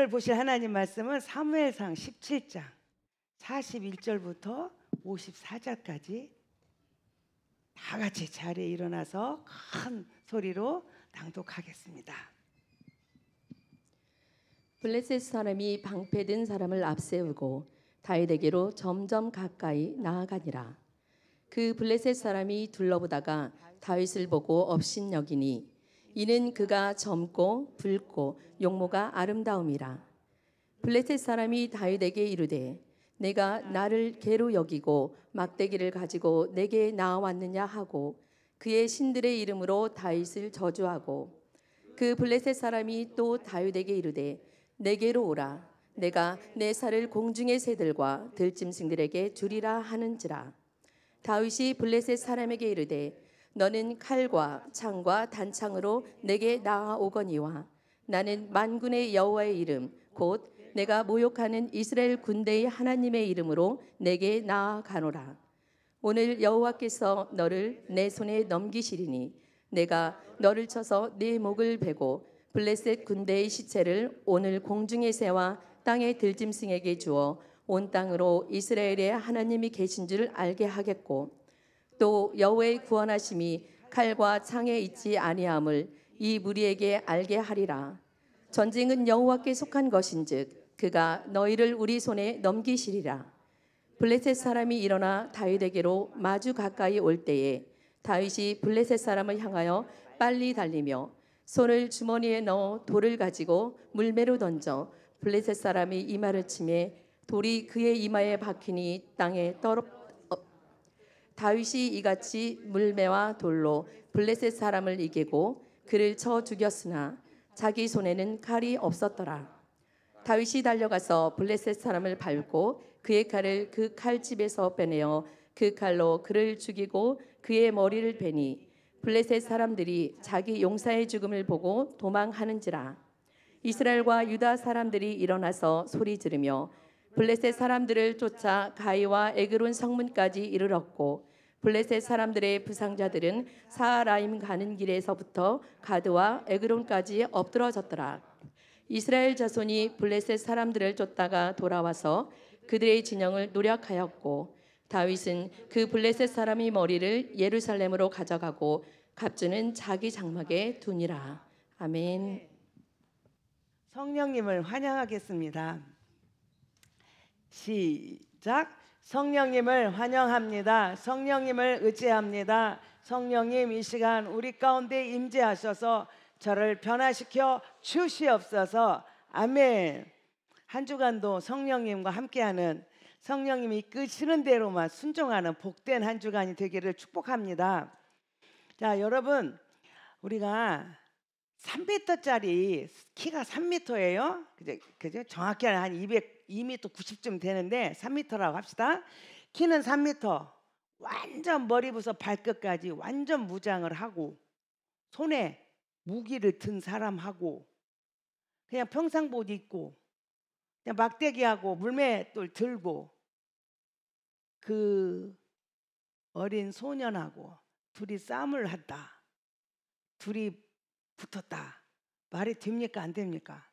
오늘 보실 하나님 말씀은 사무엘상 17장 41절부터 54절까지 다 같이 자리에 일어나서 큰 소리로 낭독하겠습니다. 블레셋 사람이 방패든 사람을 앞세우고 다윗에게로 점점 가까이 나아가니라. 그 블레셋 사람이 둘러보다가 다윗을 보고 업신여기니 이는 그가 젊고 붉고 용모가 아름다움이라. 블레셋 사람이 다윗에게 이르되 내가 나를 개로 여기고 막대기를 가지고 내게 나아왔느냐 하고 그의 신들의 이름으로 다윗을 저주하고 그 블레셋 사람이 또 다윗에게 이르되 내게로 오라. 내가 내 살을 공중의 새들과 들짐승들에게 주리라 하는지라. 다윗이 블레셋 사람에게 이르되 너는 칼과 창과 단창으로 내게 나아오거니와 나는 만군의 여호와의 이름 곧 내가 모욕하는 이스라엘 군대의 하나님의 이름으로 내게 나아가노라. 오늘 여호와께서 너를 내 손에 넘기시리니 내가 너를 쳐서 네 목을 베고 블레셋 군대의 시체를 오늘 공중의 새와 땅의 들짐승에게 주어 온 땅으로 이스라엘의 하나님이 계신 줄 알게 하겠고 또 여호와의 구원하심이 칼과 창에 있지 아니함을 이 무리에게 알게 하리라. 전쟁은 여호와께 속한 것인즉 그가 너희를 우리 손에 넘기시리라. 블레셋 사람이 일어나 다윗에게로 마주 가까이 올 때에 다윗이 블레셋 사람을 향하여 빨리 달리며 손을 주머니에 넣어 돌을 가지고 물매로 던져 블레셋 사람이 이마를 치매 돌이 그의 이마에 박히니 땅에 다윗이 이같이 물매와 돌로 블레셋 사람을 이기고 그를 쳐 죽였으나 자기 손에는 칼이 없었더라. 다윗이 달려가서 블레셋 사람을 밟고 그의 칼을 그 칼집에서 빼내어 그 칼로 그를 죽이고 그의 머리를 베니 블레셋 사람들이 자기 용사의 죽음을 보고 도망하는지라. 이스라엘과 유다 사람들이 일어나서 소리 지르며 블레셋 사람들을 쫓아 가이와 에그론 성문까지 이르렀고 블레셋 사람들의 부상자들은 사하라임 가는 길에서부터 가드와 에그론까지 엎드러졌더라. 이스라엘 자손이 블레셋 사람들을 쫓다가 돌아와서 그들의 진영을 노략하였고 다윗은 그 블레셋 사람의 머리를 예루살렘으로 가져가고 갑주는 자기 장막에 두니라. 아멘. 성령님을 환영하겠습니다. 시작. 성령님을 환영합니다. 성령님을 의지합니다. 성령님 이 시간 우리 가운데 임재하셔서 저를 변화시켜 주시옵소서. 아멘. 한 주간도 성령님과 함께하는 성령님이 이끄시는 대로만 순종하는 복된 한 주간이 되기를 축복합니다. 자, 여러분 우리가 3m짜리 키가 3m예요. 그죠? 정확히 한 2m 90쯤 되는데 3m라고 합시다. 키는 3m. 완전 머리부터 발끝까지 완전 무장을 하고 손에 무기를 든 사람하고 그냥 평상복 입고 그냥 막대기하고 물맷돌 들고 그 어린 소년하고 둘이 싸움을 한다. 둘이 붙었다. 말이 됩니까? 안 됩니까?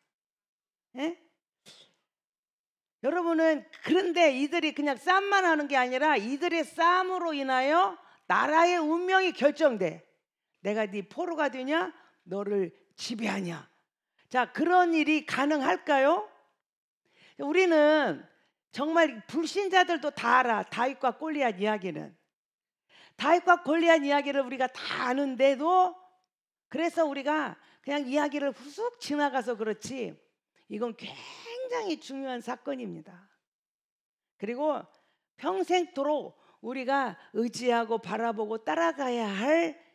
에? 여러분은 그런데 이들이 그냥 싸움만 하는 게 아니라 이들의 싸움으로 인하여 나라의 운명이 결정돼. 내가 네 포로가 되냐? 너를 지배하냐? 자, 그런 일이 가능할까요? 우리는 정말 불신자들도 다 알아. 다윗과 골리앗 이야기는. 다윗과 골리앗 이야기를 우리가 다 아는데도 그래서 우리가 그냥 이야기를 후쑥 지나가서 그렇지 이건 굉장히 중요한 사건입니다. 그리고 평생토록 우리가 의지하고 바라보고 따라가야 할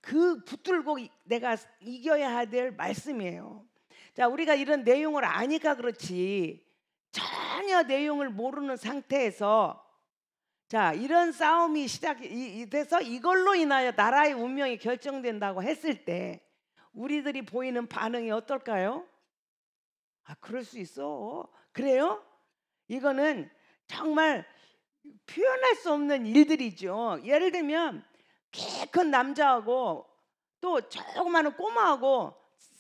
그 붙들고 내가 이겨야 될 말씀이에요. 자, 우리가 이런 내용을 아니까 그렇지 전혀 내용을 모르는 상태에서 자, 이런 싸움이 시작이 돼서 이걸로 인하여 나라의 운명이 결정된다고 했을 때 우리들이 보이는 반응이 어떨까요? 아, 그럴 수 있어. 그래요? 이거는 정말 표현할 수 없는 일들이죠. 예를 들면 키 큰 남자하고 또 조그마한 꼬마하고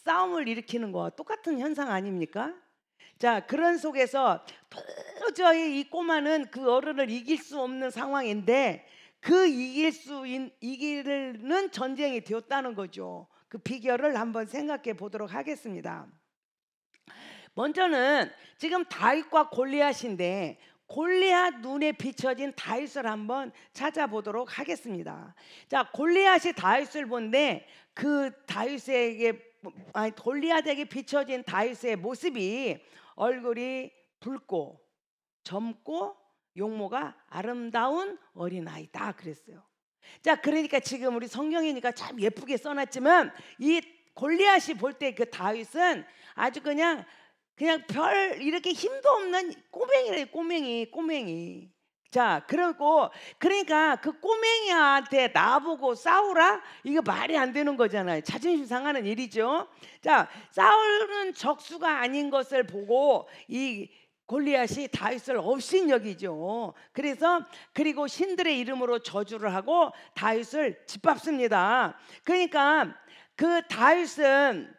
싸움을 일으키는 거와 똑같은 현상 아닙니까? 자, 그런 속에서 도저히 이 꼬마는 그 어른을 이길 수 없는 상황인데 그 이기는 전쟁이 되었다는 거죠. 그 비결을 한번 생각해 보도록 하겠습니다. 먼저는 지금 다윗과 골리앗인데 골리앗 눈에 비춰진 다윗을 한번 찾아보도록 하겠습니다. 자, 골리앗이 다윗을 본데 그 골리앗에게 비춰진 다윗의 모습이 얼굴이 붉고 젊고 용모가 아름다운 어린아이다 그랬어요. 자, 그러니까 지금 우리 성경이니까 참 예쁘게 써놨지만 이 골리앗이 볼 때 그 다윗은 아주 그냥 별 이렇게 힘도 없는 꼬맹이래. 꼬맹이. 자, 그러니까 그 꼬맹이한테 나보고 싸우라? 이거 말이 안 되는 거잖아요. 자존심 상하는 일이죠. 자, 싸우는 적수가 아닌 것을 보고 이 골리앗이 다윗을 업신여기죠. 그리고 신들의 이름으로 저주를 하고 다윗을 짓밟습니다. 그러니까 그 다윗은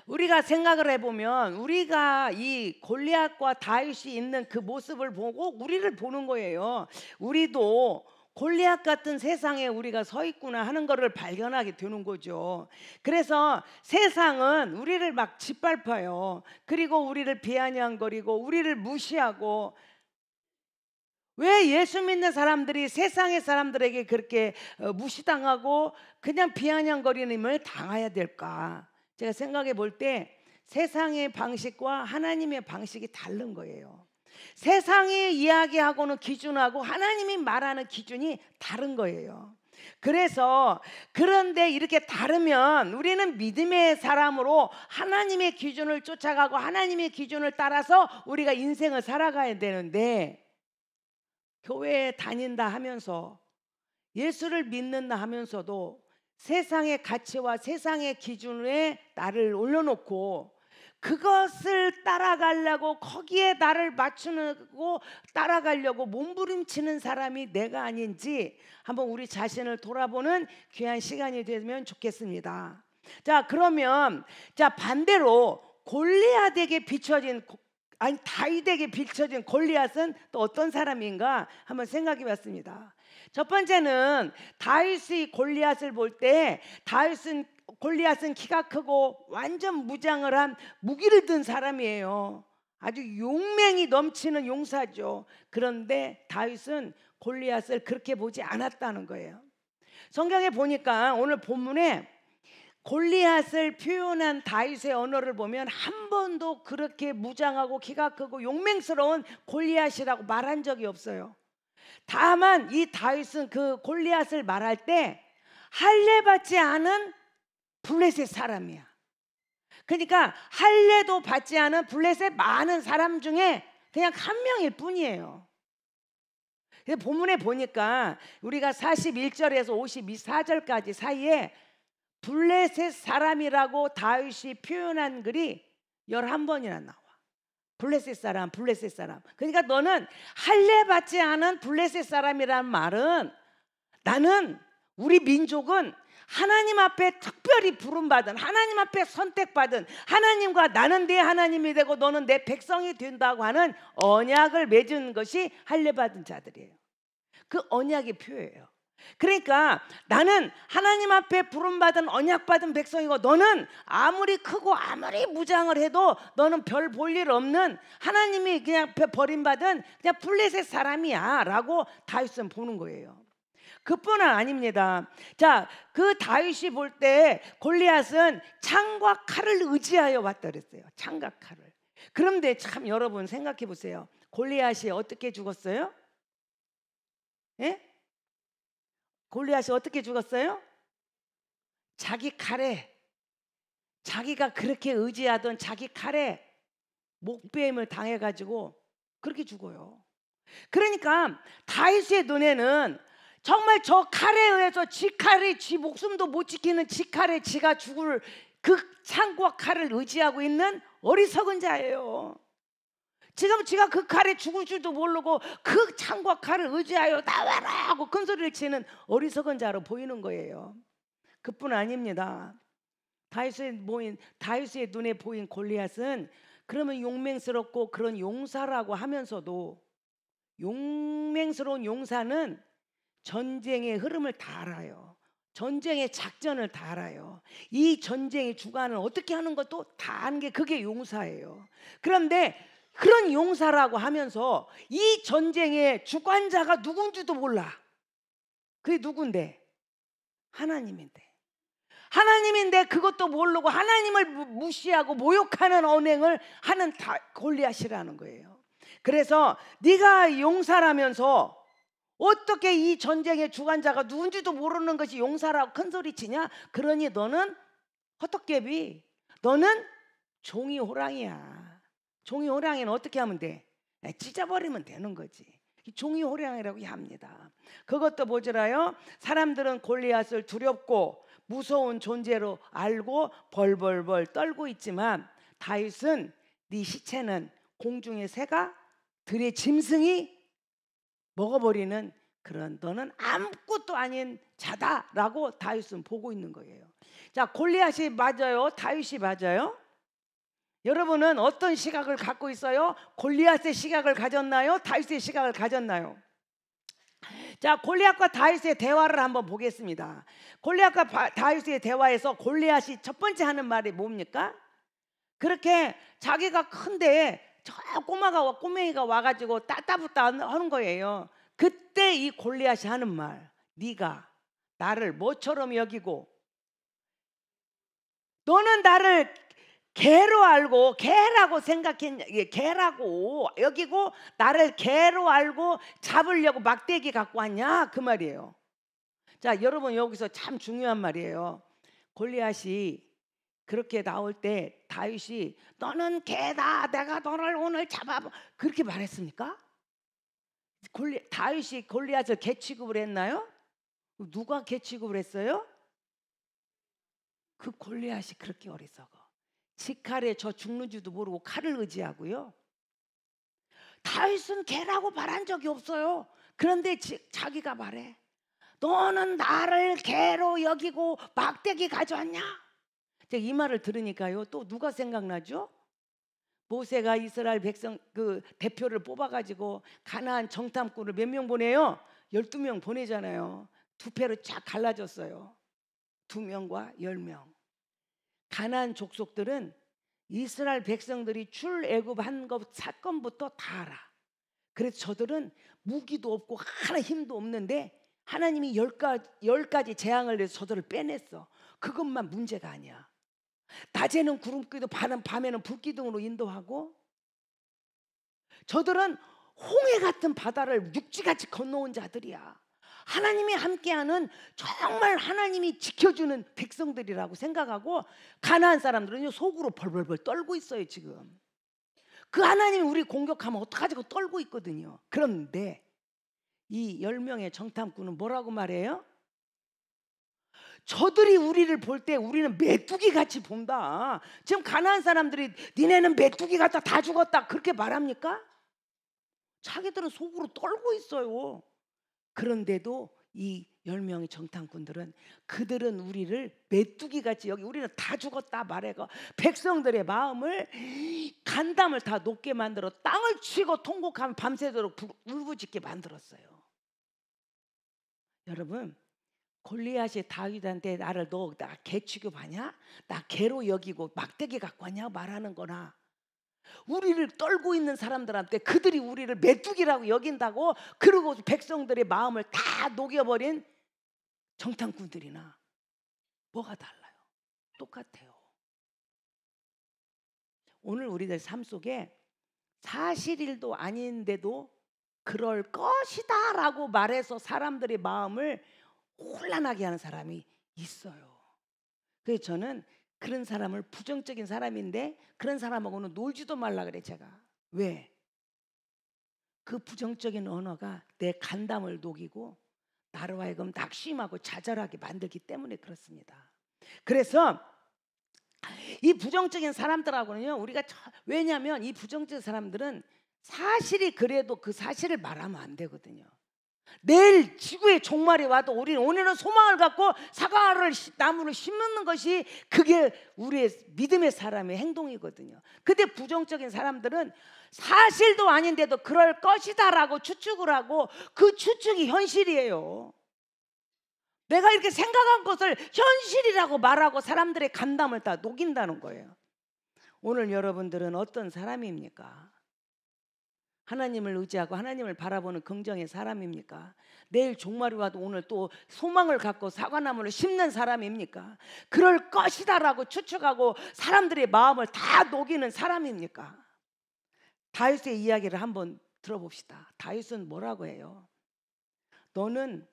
우리가 생각을 해보면 우리가 이 골리앗과 다윗이 있는 그 모습을 보고 우리를 보는 거예요. 우리도 골리앗 같은 세상에 우리가 서 있구나 하는 것을 발견하게 되는 거죠. 그래서 세상은 우리를 막 짓밟아요. 그리고 우리를 비아냥거리고 우리를 무시하고, 왜 예수 믿는 사람들이 세상의 사람들에게 그렇게 무시당하고 그냥 비아냥거리님을 당해야 될까? 제가 생각해 볼 때 세상의 방식과 하나님의 방식이 다른 거예요. 세상이 이야기하고는 기준하고 하나님이 말하는 기준이 다른 거예요. 그런데 이렇게 다르면 우리는 믿음의 사람으로 하나님의 기준을 쫓아가고 하나님의 기준을 따라서 우리가 인생을 살아가야 되는데, 교회에 다닌다 하면서 예수를 믿는다 하면서도 세상의 가치와 세상의 기준에 나를 올려놓고 그것을 따라가려고, 거기에 나를 맞추고 따라가려고 몸부림치는 사람이 내가 아닌지 한번 우리 자신을 돌아보는 귀한 시간이 되면 좋겠습니다. 자, 그러면 반대로 다윗에게 비춰진 골리앗은 또 어떤 사람인가 한번 생각해 봤습니다. 첫 번째는 다윗이 골리앗을 볼 때 골리앗은 키가 크고 완전 무장을 한 무기를 든 사람이에요. 아주 용맹이 넘치는 용사죠. 그런데 다윗은 골리앗을 그렇게 보지 않았다는 거예요. 성경에 보니까 오늘 본문에 골리앗을 표현한 다윗의 언어를 보면 한 번도 그렇게 무장하고 키가 크고 용맹스러운 골리앗이라고 말한 적이 없어요. 다만 이 다윗은 그 골리앗을 말할 때 할례받지 않은 블레셋 사람이야. 그러니까 할례도 받지 않은 블레셋 많은 사람 중에 그냥 한 명일 뿐이에요. 본문에 보니까 우리가 41절에서 54절까지 사이에 블레셋 사람이라고 다윗이 표현한 글이 11번이나 나와. 블레셋 사람. 그러니까 너는 할례 받지 않은 블레셋 사람이라는 말은, 나는, 우리 민족은 하나님 앞에 특별히 부름받은, 하나님 앞에 선택받은, 하나님과 나는 내 하나님이 되고 너는 내 백성이 된다고 하는 언약을 맺은 것이 할례 받은 자들이에요. 그 언약의 표예요. 그러니까 나는 하나님 앞에 부름받은 언약받은 백성이고 너는 아무리 크고 아무리 무장을 해도 너는 별 볼 일 없는, 하나님이 그냥 버림받은 그냥 블레셋 사람이야 라고 다윗은 보는 거예요. 그뿐은 아닙니다. 자, 그 다윗이 볼 때 골리앗은 창과 칼을 의지하여 왔다 그랬어요. 창과 칼을. 그런데 참 여러분 생각해 보세요. 골리앗이 어떻게 죽었어요? 예? 골리앗이 어떻게 죽었어요? 자기 칼에, 자기가 그렇게 의지하던 자기 칼에 목베임을 당해가지고 그렇게 죽어요. 그러니까 다윗의 눈에는 정말 저 칼에 의해서 지 목숨도 못 지키는 지 칼에 지가 죽을 그 창과 칼을 의지하고 있는 어리석은 자예요. 지금 지가 그 칼에 죽을 줄도 모르고 그 창과 칼을 의지하여 나와라 하고 큰 소리를 치는 어리석은 자로 보이는 거예요. 그뿐 아닙니다. 다윗의 눈에 보인 골리앗은 그러면 용맹스럽고 그런 용사라고 하면서도 용맹스러운 용사는 전쟁의 흐름을 다 알아요. 전쟁의 작전을 다 알아요. 이 전쟁의 주관을 어떻게 하는 것도 다 아는 게 그게 용사예요. 그런데 그런 용사라고 하면서 이 전쟁의 주관자가 누군지도 몰라. 그게 누군데? 하나님인데. 하나님인데 그것도 모르고 하나님을 무시하고 모욕하는 언행을 하는 골리앗이라는 거예요. 그래서 네가 용사라면서 어떻게 이 전쟁의 주관자가 누군지도 모르는 것이 용사라고 큰소리치냐? 그러니 너는 헛떡개비, 너는 종이 호랑이야. 종이 호랑이는 어떻게 하면 돼? 찢어버리면 되는 거지. 종이 호랑이라고 합니다. 그것도 보지라요. 사람들은 골리앗을 두렵고 무서운 존재로 알고 벌벌벌 떨고 있지만 다윗은 네 시체는 공중의 새가 들의 짐승이 먹어버리는 그런 너는 아무것도 아닌 자다라고 다윗은 보고 있는 거예요. 자, 골리앗이 맞아요? 다윗이 맞아요? 여러분은 어떤 시각을 갖고 있어요? 골리앗의 시각을 가졌나요? 다윗의 시각을 가졌나요? 자, 골리앗과 다윗의 대화를 한번 보겠습니다. 골리앗과 다윗의 대화에서 골리앗이 첫 번째 하는 말이 뭡니까? 그렇게 자기가 큰데 저 꼬맹이가 와가지고 따따붙다 하는 거예요. 그때 이 골리앗이 하는 말, 네가 나를 뭐처럼 여기고 너는 나를 개로 알고 개라고 개라고 여기고 나를 개로 알고 잡으려고 막대기 갖고 왔냐 그 말이에요. 자, 여러분 여기서 참 중요한 말이에요. 골리앗이 그렇게 나올 때 다윗이 너는 개다 내가 너를 오늘 잡아 그렇게 말했습니까? 다윗이 골리앗을 개 취급을 했나요? 누가 개 취급을 했어요? 그 골리앗이 그렇게 어리석어. 지 칼에 저 죽는 줄도 모르고 칼을 의지하고요. 다윗은 개라고 말한 적이 없어요. 그런데 자기가 말해. 너는 나를 개로 여기고 막대기 가져왔냐? 이 말을 들으니까요. 또 누가 생각나죠? 모세가 이스라엘 백성 그 대표를 뽑아가지고 가나안 정탐꾼을 몇 명 보내요? 12명 보내잖아요. 두 패로 쫙 갈라졌어요. 2명과 10명. 가나안 족속들은 이스라엘 백성들이 출애굽한 것 사건부터 다 알아. 그래서 저들은 무기도 없고 하나 힘도 없는데 하나님이 10가지 재앙을 내서 저들을 빼냈어. 그것만 문제가 아니야. 낮에는 구름기도 밤에는 불기둥으로 인도하고 저들은 홍해 같은 바다를 육지같이 건너온 자들이야. 하나님이 함께하는 정말 하나님이 지켜주는 백성들이라고 생각하고 가나안 사람들은 속으로 벌벌벌 떨고 있어요. 지금 그 하나님이 우리 공격하면 어떡하지? 떨고 있거든요. 그런데 이 10명의 정탐꾼은 뭐라고 말해요? 저들이 우리를 볼 때 우리는 메뚜기 같이 본다. 지금 가나안 사람들이 니네는 메뚜기 같다 다 죽었다 그렇게 말합니까? 자기들은 속으로 떨고 있어요. 그런데도 이 10명의 정탐꾼들은 그들은 우리를 메뚜기 같이 여기 우리는 다 죽었다 말해가 백성들의 마음을 간담을 다 높게 만들어 땅을 치고 통곡하면 밤새도록 울부짖게 만들었어요. 여러분 골리앗이 다윗한테 나를 너 나 개 취급하냐? 나 개로 여기고 막대기 갖고 왔냐? 말하는 거나 우리를 떨고 있는 사람들한테 그들이 우리를 메뚜기라고 여긴다고 그러고 백성들의 마음을 다 녹여버린 정탐꾼들이나 뭐가 달라요? 똑같아요. 오늘 우리들 삶 속에 사실일도 아닌데도 그럴 것이다 라고 말해서 사람들의 마음을 혼란하게 하는 사람이 있어요. 그래서 저는 그런 사람을 부정적인 사람인데 그런 사람하고는 놀지도 말라 그래 제가. 왜? 그 부정적인 언어가 내 간담을 녹이고 나로 하여금 낙심하고 좌절하게 만들기 때문에 그렇습니다. 그래서 이 부정적인 사람들하고는요 우리가 왜냐하면 이 부정적인 사람들은 사실이 그래도 그 사실을 말하면 안 되거든요. 내일 지구의 종말이 와도 우리는 오늘은 소망을 갖고 사과를 나무를 심는 것이 그게 우리의 믿음의 사람의 행동이거든요. 근데 부정적인 사람들은 사실도 아닌데도 그럴 것이다라고 추측을 하고 그 추측이 현실이에요. 내가 이렇게 생각한 것을 현실이라고 말하고 사람들의 감담을 다 녹인다는 거예요. 오늘 여러분들은 어떤 사람입니까? 하나님을 의지하고 하나님을 바라보는 긍정의 사람입니까? 내일 종말이 와도 오늘 또 소망을 갖고 사과나무를 심는 사람입니까? 그럴 것이다라고 추측하고 사람들의 마음을 다 녹이는 사람입니까? 다윗의 이야기를 한번 들어봅시다. 다윗은 뭐라고 해요? 너는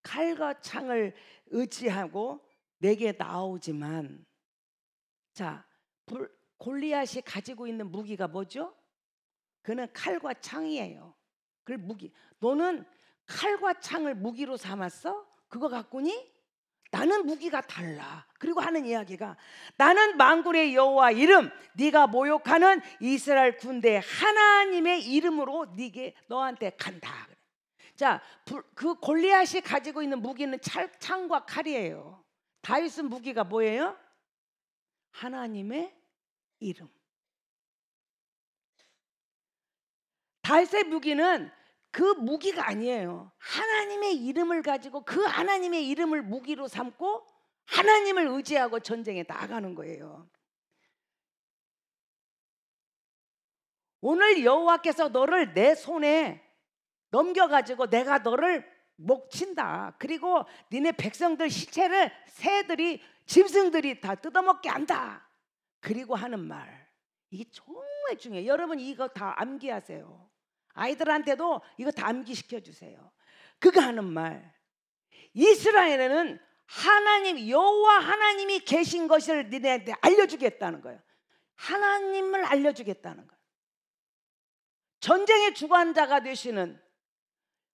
칼과 창을 의지하고 내게 나오지만, 자, 골리앗이 가지고 있는 무기가 뭐죠? 그는 칼과 창이에요. 그 무기. 너는 칼과 창을 무기로 삼았어? 그거 갖고니? 나는 무기가 달라. 그리고 하는 이야기가 나는 만군의 여호와 이름, 네가 모욕하는 이스라엘 군대 하나님의 이름으로 너한테 간다. 자, 그 골리앗이 가지고 있는 무기는 창과 칼이에요. 다윗은 무기가 뭐예요? 하나님의 이름. 다윗의 무기는 그 무기가 아니에요. 하나님의 이름을 가지고 그 하나님의 이름을 무기로 삼고 하나님을 의지하고 전쟁에 나가는 거예요. 오늘 여호와께서 너를 내 손에 넘겨가지고 내가 너를 목친다. 그리고 니네 백성들 시체를 새들이 짐승들이 다 뜯어먹게 한다. 그리고 하는 말, 이게 정말 중요해요. 여러분 이거 다 암기하세요. 아이들한테도 이거 다 암기시켜 주세요. 그가 하는 말, 이스라엘에는 하나님 여호와 하나님이 계신 것을 니네한테 알려주겠다는 거예요. 하나님을 알려주겠다는 거예요. 전쟁의 주관자가 되시는,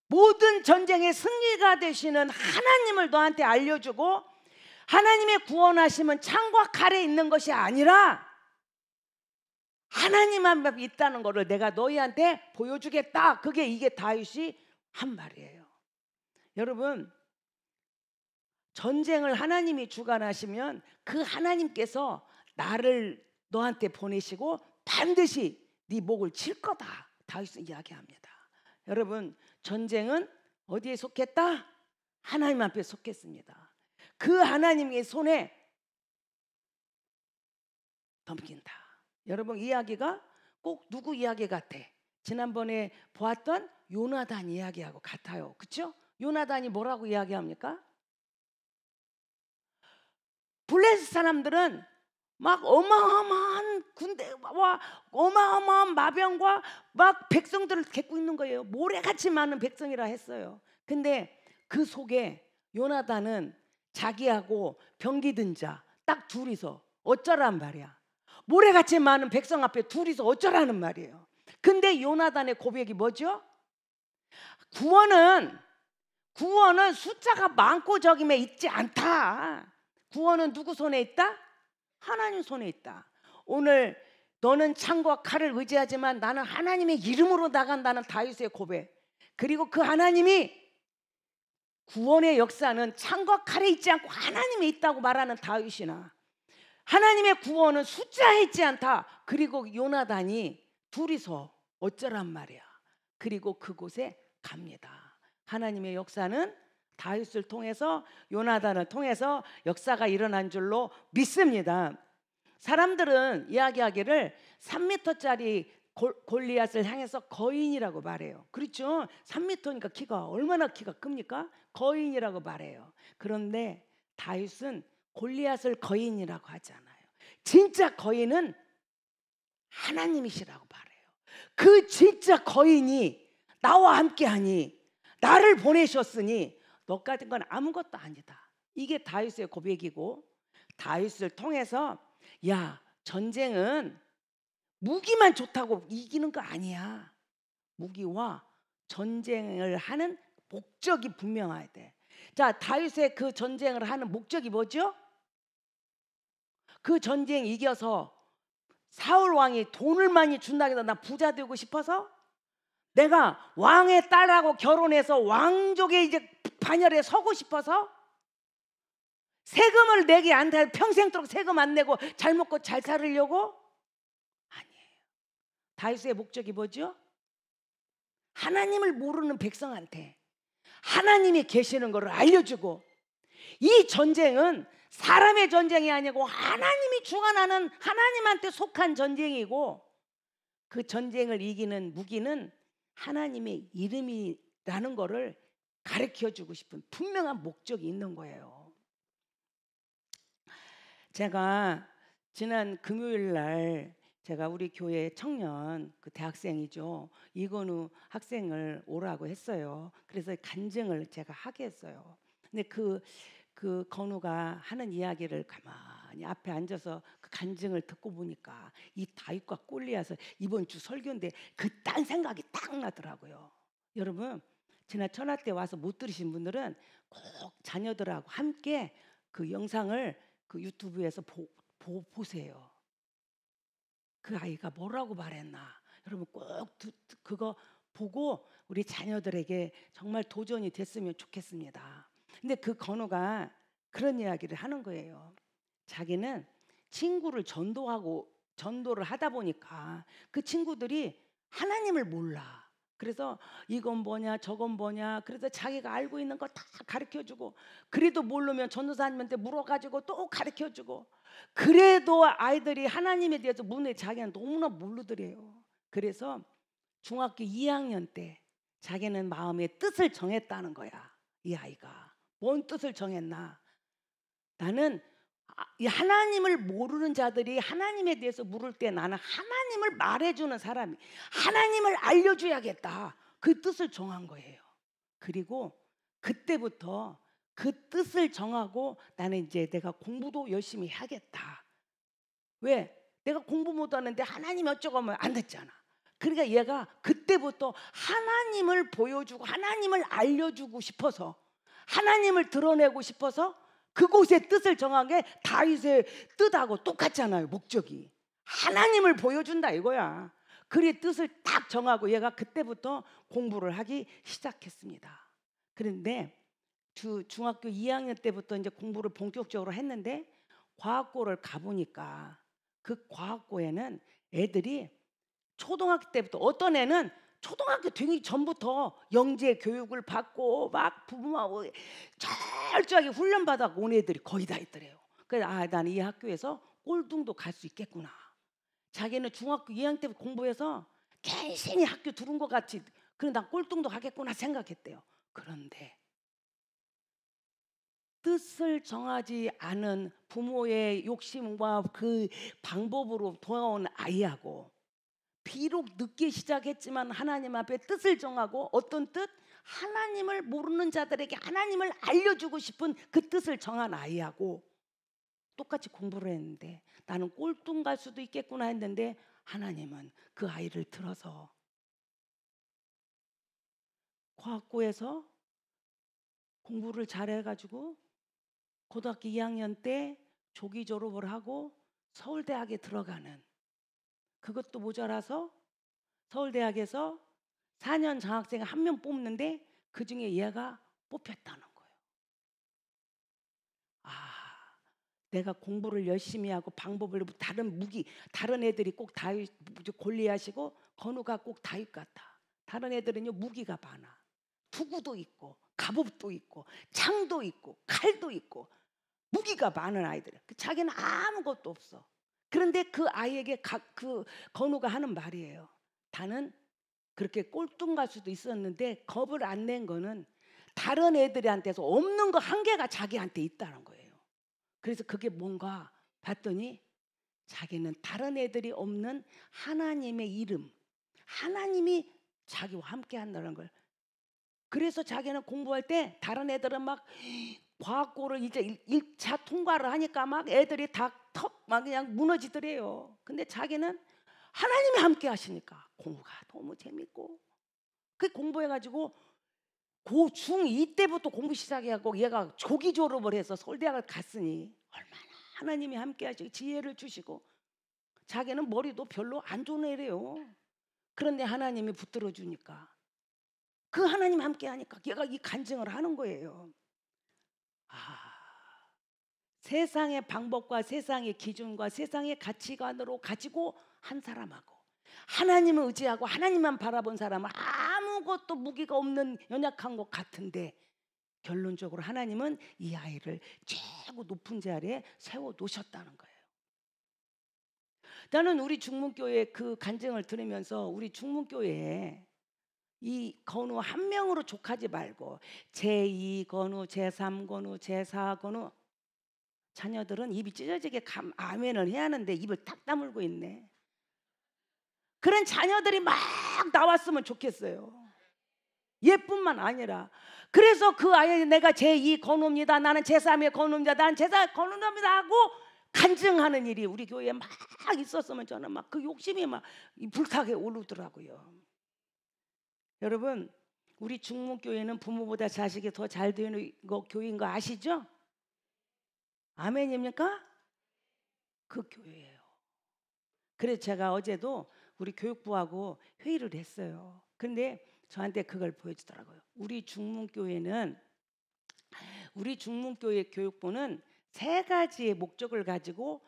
모든 전쟁의 승리가 되시는 하나님을 너한테 알려주고, 하나님의 구원하심은 창과 칼에 있는 것이 아니라 하나님만 있다는 것을 내가 너희한테 보여주겠다. 이게 다윗이 한 말이에요. 여러분, 전쟁을 하나님이 주관하시면 그 하나님께서 나를 너한테 보내시고 반드시 네 목을 칠 거다. 다윗은 이야기합니다. 여러분, 전쟁은 어디에 속했다? 하나님 앞에 속했습니다. 그 하나님의 손에 넘긴다. 여러분, 이야기가 꼭 누구 이야기 같아? 지난번에 보았던 요나단 이야기하고 같아요. 그렇죠? 요나단이 뭐라고 이야기합니까? 블레셋 사람들은 막 어마어마한 군대와 어마어마한 마병과 막 백성들을 데리고 있는 거예요. 모래같이 많은 백성이라 했어요. 근데 그 속에 요나단은 자기하고 병기 든 자 딱 둘이서 어쩌란 말이야. 모래같이 많은 백성 앞에 둘이서 어쩌라는 말이에요. 근데 요나단의 고백이 뭐죠? 구원은 숫자가 많고 적임에 있지 않다. 구원은 누구 손에 있다? 하나님 손에 있다. 오늘 너는 창과 칼을 의지하지만 나는 하나님의 이름으로 나간다는 다윗의 고백. 그리고 그 하나님이 구원의 역사는 창과 칼에 있지 않고 하나님에 있다고 말하는 다윗이나, 하나님의 구원은 숫자에 있지 않다. 그리고 요나단이 둘이서 어쩌란 말이야. 그리고 그곳에 갑니다. 하나님의 역사는 다윗을 통해서, 요나단을 통해서 역사가 일어난 줄로 믿습니다. 사람들은 이야기하기를 3m짜리 골리앗을 향해서 거인이라고 말해요. 그렇죠? 3m니까 얼마나 키가 큽니까? 거인이라고 말해요. 그런데 다윗은 골리앗을 거인이라고 하잖아요. 진짜 거인은 하나님이시라고 말해요. 그 진짜 거인이 나와 함께하니, 나를 보내셨으니 너 같은 건 아무것도 아니다. 이게 다윗의 고백이고, 다윗을 통해서 야, 전쟁은 무기만 좋다고 이기는 거 아니야. 무기와 전쟁을 하는 목적이 분명해야 돼. 자, 다윗의 그 전쟁을 하는 목적이 뭐죠? 그 전쟁 이겨서 사울 왕이 돈을 많이 준다고 해서 나 부자 되고 싶어서? 내가 왕의 딸하고 결혼해서 왕족의 이제 반열에 서고 싶어서 세금을 내게 안 돼, 평생도록 세금 안 내고 잘 먹고 잘 살으려고? 아니에요. 다윗의 목적이 뭐죠? 하나님을 모르는 백성한테 하나님이 계시는 것을 알려주고, 이 전쟁은 사람의 전쟁이 아니고 하나님이 주관하는 하나님한테 속한 전쟁이고, 그 전쟁을 이기는 무기는 하나님의 이름이라는 것을 가르쳐주고 싶은 분명한 목적이 있는 거예요. 제가 지난 금요일 날 제가 우리 교회 청년 그 대학생이죠, 이건우 학생을 오라고 했어요. 그래서 간증을 제가 하게 했어요. 근데 그 건우가 하는 이야기를 가만히 앞에 앉아서 그 간증을 듣고 보니까 이 다윗과 골리앗을 이번 주 설교인데 그딴 생각이 딱 나더라고요. 여러분, 지난 천하 때 와서 못 들으신 분들은 꼭 자녀들하고 함께 그 영상을 그 유튜브에서 보세요. 그 아이가 뭐라고 말했나, 여러분 꼭 그거 보고 우리 자녀들에게 정말 도전이 됐으면 좋겠습니다. 근데 그 건우가 그런 이야기를 하는 거예요. 자기는 친구를 전도를 하다 보니까 그 친구들이 하나님을 몰라. 그래서 이건 뭐냐 저건 뭐냐, 그래서 자기가 알고 있는 거 다 가르쳐주고, 그래도 모르면 전도사님한테 물어가지고 또 가르쳐주고, 그래도 아이들이 하나님에 대해서 문에 자기는 너무나 모르더래요. 그래서 중학교 2학년 때 자기는 마음의 뜻을 정했다는 거야. 이 아이가 뭔 뜻을 정했나, 나는 이 하나님을 모르는 자들이 하나님에 대해서 물을 때 나는 하나님을 말해주는 사람이, 하나님을 알려줘야겠다, 그 뜻을 정한 거예요. 그리고 그때부터 그 뜻을 정하고 나는 이제 내가 공부도 열심히 해야겠다. 왜? 내가 공부 못하는데 하나님 어쩌고 하면 안 됐잖아. 그러니까 얘가 그때부터 하나님을 보여주고 하나님을 알려주고 싶어서, 하나님을 드러내고 싶어서 그곳의 뜻을 정한 게 다윗의 뜻하고 똑같잖아요. 목적이 하나님을 보여준다 이거야. 그의 뜻을 딱 정하고 얘가 그때부터 공부를 하기 시작했습니다. 그런데 중학교 2학년 때부터 이제 공부를 본격적으로 했는데, 과학고를 가보니까 그 과학고에는 애들이 초등학교 때부터, 어떤 애는 초등학교 되기 전부터 영재 교육을 받고 막 부모하고 철저하게 훈련받아 온 애들이 거의 다 있더래요. 그래서 나는 이 학교에서 꼴등도 갈 수 있겠구나. 자기는 중학교 2학년 때부터 공부해서 괜히 학교 들은 것 같이, 그래 난 꼴등도 하겠구나 생각했대요. 그런데 뜻을 정하지 않은 부모의 욕심과 그 방법으로 돌아온 아이하고, 비록 늦게 시작했지만 하나님 앞에 뜻을 정하고, 어떤 뜻? 하나님을 모르는 자들에게 하나님을 알려주고 싶은 그 뜻을 정한 아이하고 똑같이 공부를 했는데, 나는 꼴등 갈 수도 있겠구나 했는데 하나님은 그 아이를 들어서 과학고에서 공부를 잘해가지고 고등학교 2학년 때 조기 졸업을 하고 서울대학에 들어가는, 그것도 모자라서 서울대학에서 4년 장학생 한 명 뽑는데 그중에 얘가 뽑혔다는 거예요. 내가 공부를 열심히 하고 방법을, 다른 애들이 꼭 다윗 골리앗이고 건우가 꼭 다윗 같아. 다른 애들은요 무기가 많아. 투구도 있고 갑옷도 있고 창도 있고 칼도 있고 무기가 많은 아이들. 자기는 아무것도 없어. 그런데 그 아이에게 그 건우가 하는 말이에요. 나는 그렇게 꼴등 갈 수도 있었는데 겁을 안 낸 거는 다른 애들한테서 없는 거 한 개가 자기한테 있다는 거예요. 그래서 그게 뭔가 봤더니 자기는 다른 애들이 없는 하나님의 이름, 하나님이 자기와 함께 한다는 걸. 그래서 자기는 공부할 때 다른 애들은 막 과학고를 이제 1차 통과를 하니까 막 애들이 다 막 그냥 무너지더래요. 근데 자기는 하나님이 함께 하시니까 공부가 너무 재밌고, 그 공부해가지고 고2 때부터 공부 시작해갖고 얘가 조기 졸업을 해서 서울대학을 갔으니 얼마나 하나님이 함께 하시고 지혜를 주시고, 자기는 머리도 별로 안 좋은 애래요. 그런데 하나님이 붙들어 주니까 그 하나님 함께 하니까 얘가 이 간증을 하는 거예요. 세상의 방법과 세상의 기준과 세상의 가치관으로 가지고 한 사람하고 하나님을 의지하고 하나님만 바라본 사람은 아무것도 무기가 없는 연약한 것 같은데 결론적으로 하나님은 이 아이를 최고 높은 자리에 세워 놓으셨다는 거예요. 나는 우리 중문교회 그 간증을 들으면서 우리 중문교회에 이 건우 한 명으로 족하지 말고 제2 건우, 제3 건우, 제4 건우 자녀들은 입이 찢어지게 아멘을 해야 하는데 입을 탁 다물고 있네. 그런 자녀들이 막 나왔으면 좋겠어요. 얘뿐만 아니라. 그래서 그 아이 내가 제2 건우입니다. 나는 제3의 건우입니다. 나는 제4 건우입니다 하고 간증하는 일이 우리 교회에 막 있었으면 저는 막 그 욕심이 막 불타게 오르더라고요. 여러분, 우리 중문교회는 부모보다 자식이 더 잘 되는 교회인 거 아시죠? 아멘입니까? 그 교회예요. 그래서 제가 어제도 우리 교육부하고 회의를 했어요. 근데 저한테 그걸 보여주더라고요. 우리 중문교회 교육부는 3가지의 목적을 가지고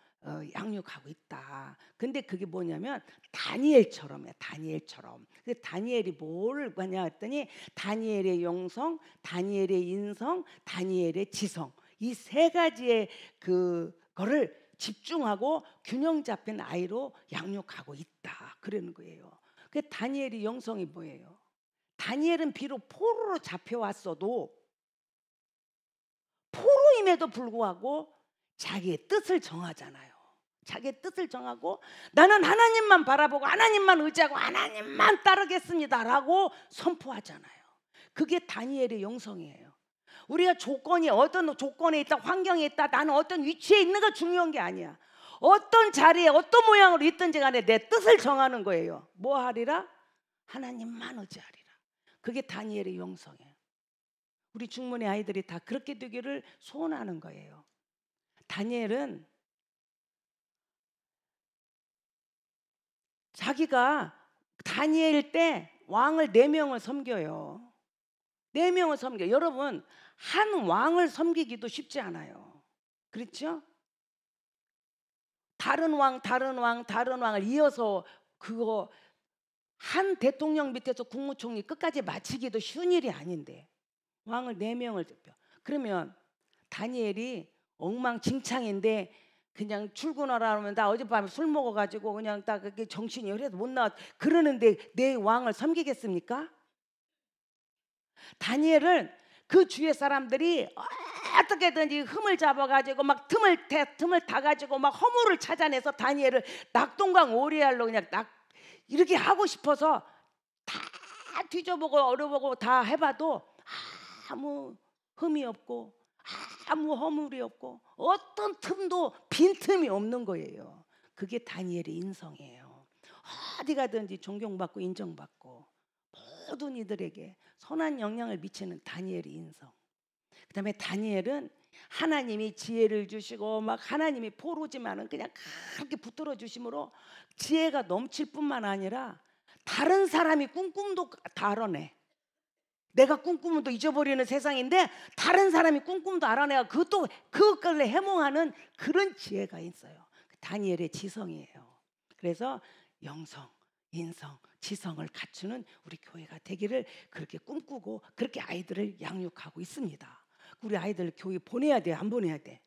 양육하고 있다. 근데 그게 뭐냐면 다니엘처럼이야. 다니엘처럼. 다니엘이 뭘 하냐 했더니 다니엘의 영성, 다니엘의 인성, 다니엘의 지성. 이 3가지의 그거를 집중하고 균형 잡힌 아이로 양육하고 있다. 그러는 거예요. 그 다니엘의 영성이 뭐예요? 다니엘은 비록 포로로 잡혀왔어도 포로임에도 불구하고 자기의 뜻을 정하잖아요. 자기의 뜻을 정하고 나는 하나님만 바라보고 하나님만 의지하고 하나님만 따르겠습니다라고 선포하잖아요. 그게 다니엘의 영성이에요. 우리가 어떤 조건에 있다, 환경에 있다, 나는 어떤 위치에 있는 거 중요한 게 아니야. 어떤 자리에 어떤 모양으로 있든지 간에 내 뜻을 정하는 거예요. 뭐 하리라? 하나님만 의지하리라. 그게 다니엘의 영성이에요. 우리 중문의 아이들이 다 그렇게 되기를 소원하는 거예요. 다니엘은 자기가 다니엘 때 왕을 4명을 섬겨요. 4명을 섬겨요. 여러분, 한 왕을 섬기기도 쉽지 않아요. 그렇죠? 다른 왕을 이어서 그거 한 대통령 밑에서 국무총리 끝까지 마치기도 쉬운 일이 아닌데 왕을 4명을 대표. 그러면 다니엘이 엉망진창인데 그냥 출근하라 하면 나 어젯밤에 술 먹어가지고 그냥 딱 그게 정신이 흐려서 못 나왔. 그러는데 내 왕을 섬기겠습니까? 다니엘은 그 주위의 사람들이 어떻게든지 흠을 잡아가지고 막 틈을 타가지고 막 허물을 찾아내서 다니엘을 낙동강 오리알로 그냥 이렇게 하고 싶어서 다 뒤져보고 어려보고 다 해봐도 아무 흠이 없고 아무 허물이 없고 어떤 틈도 빈틈이 없는 거예요. 그게 다니엘의 인성이에요. 어디 가든지 존경받고 인정받고 모든 이들에게 선한 영향을 미치는 다니엘의 인성. 그 다음에 다니엘은 하나님이 지혜를 주시고 막 하나님이 포로지만은 그냥 그렇게 붙들어 주심으로 지혜가 넘칠 뿐만 아니라 다른 사람이 꿈도 다 알아내. 내가 꿈꾸면 또 잊어버리는 세상인데 다른 사람이 꿈도 알아내가 그것을 해몽하는 그런 지혜가 있어요. 다니엘의 지성이에요. 그래서 영성, 인성, 지성을 갖추는 우리 교회가 되기를 그렇게 꿈꾸고 그렇게 아이들을 양육하고 있습니다. 우리 아이들 교회 보내야 돼, 안 보내야 돼?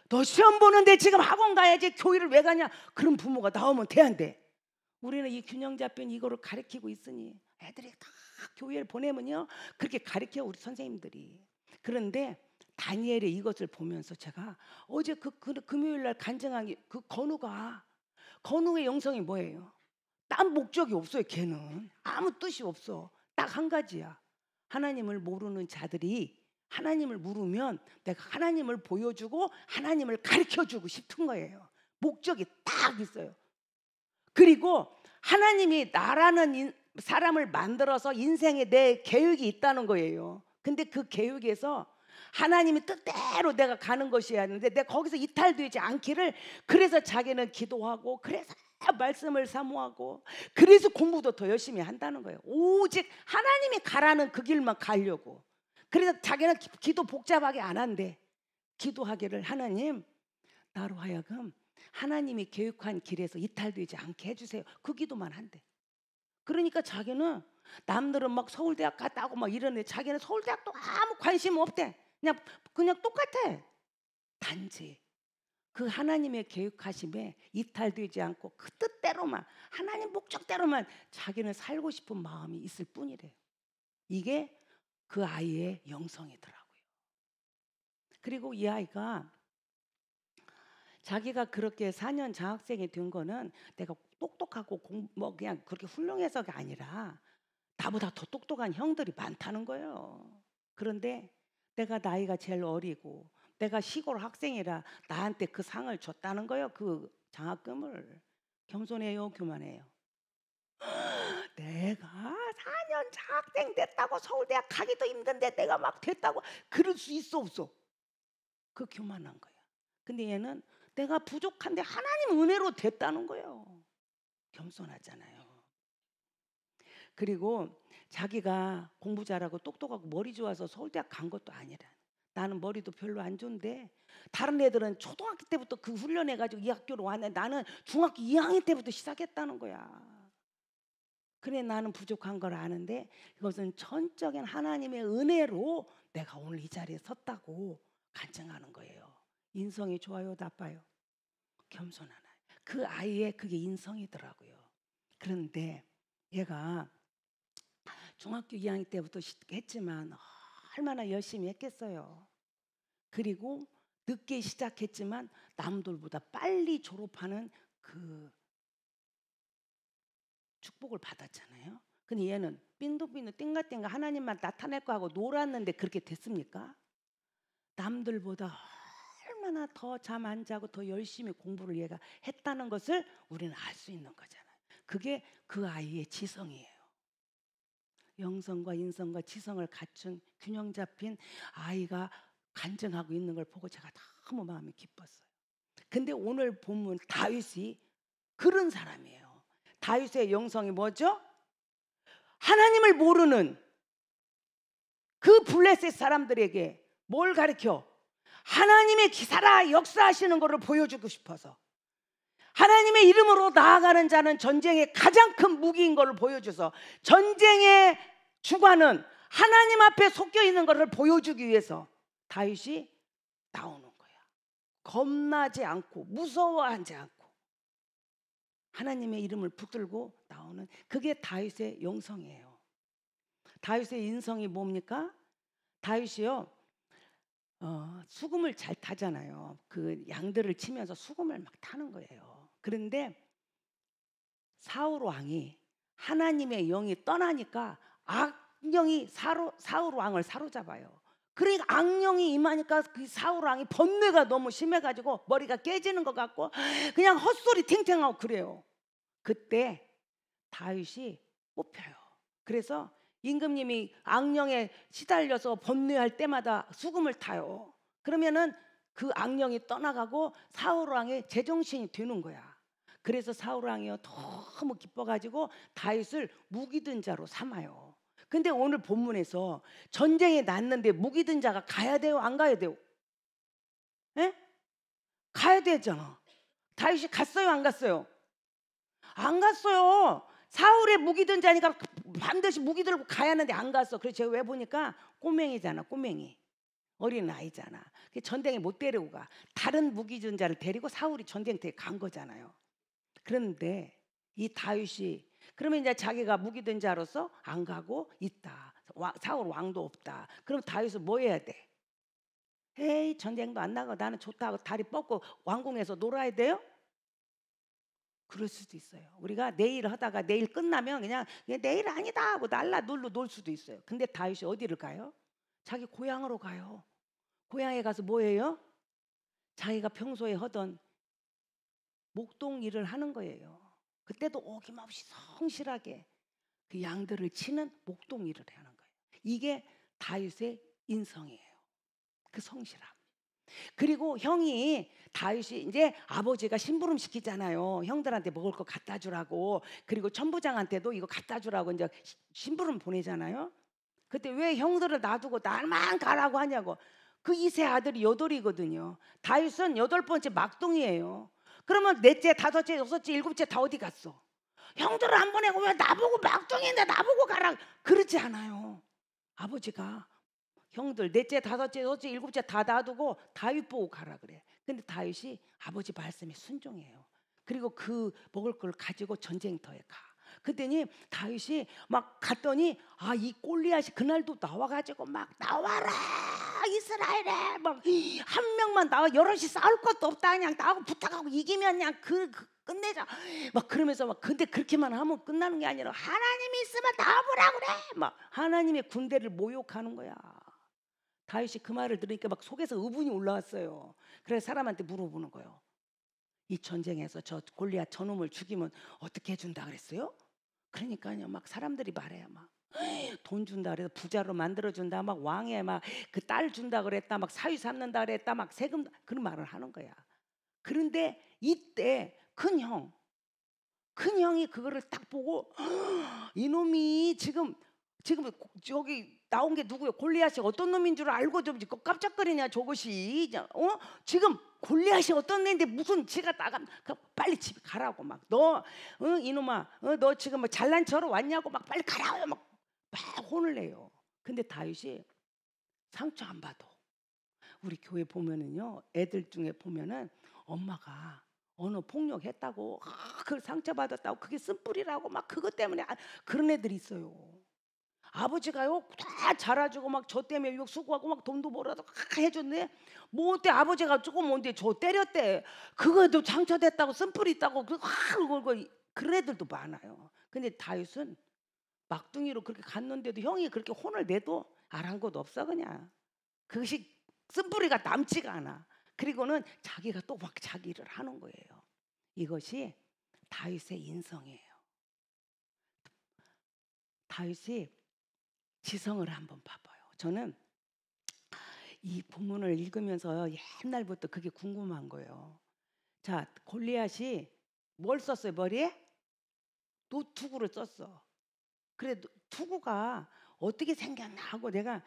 너 시험 보는데 지금 학원 가야지 교회를 왜 가냐? 그런 부모가 나오면 돼, 안 돼? 우리는 이 균형 잡힌 이거를 가르치고 있으니 애들이 다 교회를 보내면요 그렇게 가르쳐 우리 선생님들이. 그런데 다니엘의 이것을 보면서 제가 어제 그 금요일 날 간증한 그 건우의 영성이 뭐예요? 딴 목적이 없어요. 걔는 아무 뜻이 없어. 딱 한 가지야. 하나님을 모르는 자들이 하나님을 물으면 내가 하나님을 보여주고 하나님을 가르쳐주고 싶은 거예요. 목적이 딱 있어요. 그리고 하나님이 나라는 사람을 만들어서 인생에 내 계획이 있다는 거예요. 근데 그 계획에서 하나님이 뜻대로 내가 가는 것이야 하는데 내가 거기서 이탈되지 않기를 그래서 자기는 기도하고 그래서 말씀을 사모하고 그래서 공부도 더 열심히 한다는 거예요. 오직 하나님이 가라는 그 길만 가려고. 그래서 자기는 기도 복잡하게 안 한대. 기도하기를 하나님 나로 하여금 하나님이 계획한 길에서 이탈되지 않게 해주세요. 그 기도만 한대. 그러니까 자기는 남들은 막 서울대학 갔다 오고 막 이러는데 자기는 서울대학도 아무 관심 없대. 그냥 똑같아. 단지 그 하나님의 계획하심에 이탈되지 않고 그 뜻대로만 하나님 목적대로만 자기는 살고 싶은 마음이 있을 뿐이래요. 이게 그 아이의 영성이더라고요. 그리고 이 아이가 자기가 그렇게 4년 장학생이 된 거는 내가 똑똑하고 뭐 그냥 그렇게 훌륭해서가 아니라 나보다 더 똑똑한 형들이 많다는 거예요. 그런데 내가 나이가 제일 어리고 내가 시골 학생이라 나한테 그 상을 줬다는 거예요. 그 장학금을. 겸손해요, 교만해요? 내가 4년 장학생 됐다고 서울대학 가기도 힘든데 내가 막 됐다고 그럴 수 있어 없어? 그 교만한 거야. 근데 얘는 내가 부족한데 하나님 은혜로 됐다는 거예요. 겸손하잖아요. 그리고 자기가 공부 잘하고 똑똑하고 머리 좋아서 서울대학 간 것도 아니라 나는 머리도 별로 안 좋은데 다른 애들은 초등학교 때부터 그 훈련해가지고 이 학교로 왔는데 나는 중학교 2학년 때부터 시작했다는 거야. 그래 나는 부족한 걸 아는데 이것은 전적인 하나님의 은혜로 내가 오늘 이 자리에 섰다고 간증하는 거예요. 인성이 좋아요, 나빠요? 겸손한 아이. 그 아이의 그게 인성이더라고요. 그런데 얘가 중학교 2학년 때부터 했지만 얼마나 열심히 했겠어요. 그리고 늦게 시작했지만 남들보다 빨리 졸업하는 그 축복을 받았잖아요. 근데 얘는 빈둥빈둥 띵가띵가 하나님만 나타낼 거 하고 놀았는데 그렇게 됐습니까? 남들보다 얼마나 더 잠 안 자고 더 열심히 공부를 얘가 했다는 것을 우리는 알 수 있는 거잖아요. 그게 그 아이의 지성이에요. 영성과 인성과 지성을 갖춘 균형 잡힌 아이가 간증하고 있는 걸 보고 제가 너무 마음이 기뻤어요. 근데 오늘 본문 다윗이 그런 사람이에요. 다윗의 영성이 뭐죠? 하나님을 모르는 그 블레셋 사람들에게 뭘 가르쳐? 하나님의 기사라 역사하시는 것을 보여주고 싶어서 하나님의 이름으로 나아가는 자는 전쟁의 가장 큰 무기인 것을 보여줘서 전쟁의 주관은 하나님 앞에 섞여 있는 것을 보여주기 위해서 다윗이 나오는 거야. 겁나지 않고 무서워하지 않고 하나님의 이름을 붙들고 나오는 그게 다윗의 영성이에요. 다윗의 인성이 뭡니까? 다윗이요 수금을 잘 타잖아요. 그 양들을 치면서 수금을 막 타는 거예요. 그런데 사울 왕이 하나님의 영이 떠나니까 악령이 사울 왕을 사로잡아요. 그러니까 악령이 임하니까 그 사울 왕이 번뇌가 너무 심해가지고 머리가 깨지는 것 같고 그냥 헛소리 탱탱하고 그래요. 그때 다윗이 뽑혀요. 그래서 임금님이 악령에 시달려서 번뇌할 때마다 수금을 타요. 그러면은 그 악령이 떠나가고 사울 왕의 제정신이 되는 거야. 그래서 사울 왕이요 너무 기뻐가지고 다윗을 무기든 자로 삼아요. 근데 오늘 본문에서 전쟁이 났는데 무기든 자가 가야 돼요, 안 가야 돼요? 에? 가야 되잖아. 다윗이 갔어요, 안 갔어요? 안 갔어요. 사울의 무기든 자니까 반드시 무기 들고 가야 하는데 안 갔어. 그래서 제가 왜 보니까 꼬맹이잖아, 꼬맹이. 어린 아이잖아. 전쟁에 못 데리고 가. 다른 무기든 자를 데리고 사울이 전쟁터에 간 거잖아요. 그런데 이 다윗이 그러면 이제 자기가 무기든 자로서 안 가고 있다. 사울 왕도 없다. 그럼 다윗은 뭐 해야 돼? 에이 전쟁도 안 나고 나는 좋다고 다리 뻗고 왕궁에서 놀아야 돼요? 그럴 수도 있어요. 우리가 내일 하다가 내일 끝나면 그냥 내일 아니다 하고 날라 놀러 놀 수도 있어요. 근데 다윗이 어디를 가요? 자기 고향으로 가요. 고향에 가서 뭐 해요? 자기가 평소에 하던 목동 일을 하는 거예요. 그때도 어김없이 성실하게 그 양들을 치는 목동 일을 하는 거예요. 이게 다윗의 인성이에요. 그 성실함. 그리고 형이 다윗이 이제 아버지가 심부름 시키잖아요. 형들한테 먹을 거 갖다 주라고. 그리고 천부장한테도 이거 갖다 주라고 이제 심부름 보내잖아요. 그때 왜 형들을 놔두고 나만 가라고 하냐고. 그 이세 아들이 여덟이거든요. 다윗은 여덟 번째 막둥이에요. 그러면 넷째, 다섯째, 여섯째, 일곱째 다 어디 갔어? 형들을 안 보내고 왜 나보고 막둥이인데 나보고 가라 그러지 않아요. 아버지가 형들 넷째, 다섯째, 여섯째, 일곱째 다 놔두고 다윗 보고 가라 그래. 근데 다윗이 아버지 말씀에 순종해요. 그리고 그 먹을 걸 가지고 전쟁터에 가. 그랬더니 다윗이 막 갔더니 이 골리앗이 그날도 나와가지고 막 나와라 이스라엘에 막 한 명만 나와 여럿이 싸울 것도 없다 그냥 나하고 부탁하고 이기면 그냥 끝내자 막 그러면서 막 근데 그렇게만 하면 끝나는 게 아니라 하나님이 있으면 나와보라 그래 막 하나님의 군대를 모욕하는 거야. 다윗이 그 말을 들으니까 막 속에서 의분이 올라왔어요. 그래서 사람한테 물어보는 거예요. 이 전쟁에서 저 골리앗 저놈을 죽이면 어떻게 해준다 그랬어요? 그러니까요 막 사람들이 말해요. 막 돈 준다 그래서 부자로 만들어준다 막 왕의 막 그 딸 준다 그랬다 막 사위 삼는다 그랬다 막 세금 그런 말을 하는 거야. 그런데 이때 큰 형이 그거를 딱 보고 이놈이 지금 저기 나온 게 누구요? 골리앗이 어떤 놈인 줄 알고 좀 깜짝거리냐 저것이 지금 골리앗이 어떤 애인데 무슨 지가 나가 빨리 집에 가라고 막 너 이놈아 너 지금 뭐 잘난 척하러 왔냐고 막 빨리 가라고 막 혼을 내요. 근데 다윗이 상처 안 받아. 우리 교회 보면은요 애들 중에 보면은 엄마가 언어 폭력했다고 그 상처 받았다고 그게 쓴뿌리라고 막 그것 때문에 그런 애들이 있어요. 아버지가요 다 잘해주고 막 저 때문에 이거 수고하고 막 돈도 벌어도 해줬네. 뭐 어때 아버지가 조금 뭔데 저 때렸대. 그거도 상처됐다고 쓴뿌리 있다고 그런 애들도 많아요. 근데 다윗은 막둥이로 그렇게 갔는데도 형이 그렇게 혼을 내도 아랑곳 없어 그냥. 그것이 쓴뿌리가 남지가 않아. 그리고는 자기가 또 막 자기 일을 하는 거예요. 이것이 다윗의 인성이에요. 다윗이 지성을 한번 봐봐요. 저는 이 본문을 읽으면서 옛날부터 그게 궁금한 거예요. 자, 골리앗이 뭘 썼어요? 머리에? 노투구를 썼어. 그래 투구가 어떻게 생겼나 하고 내가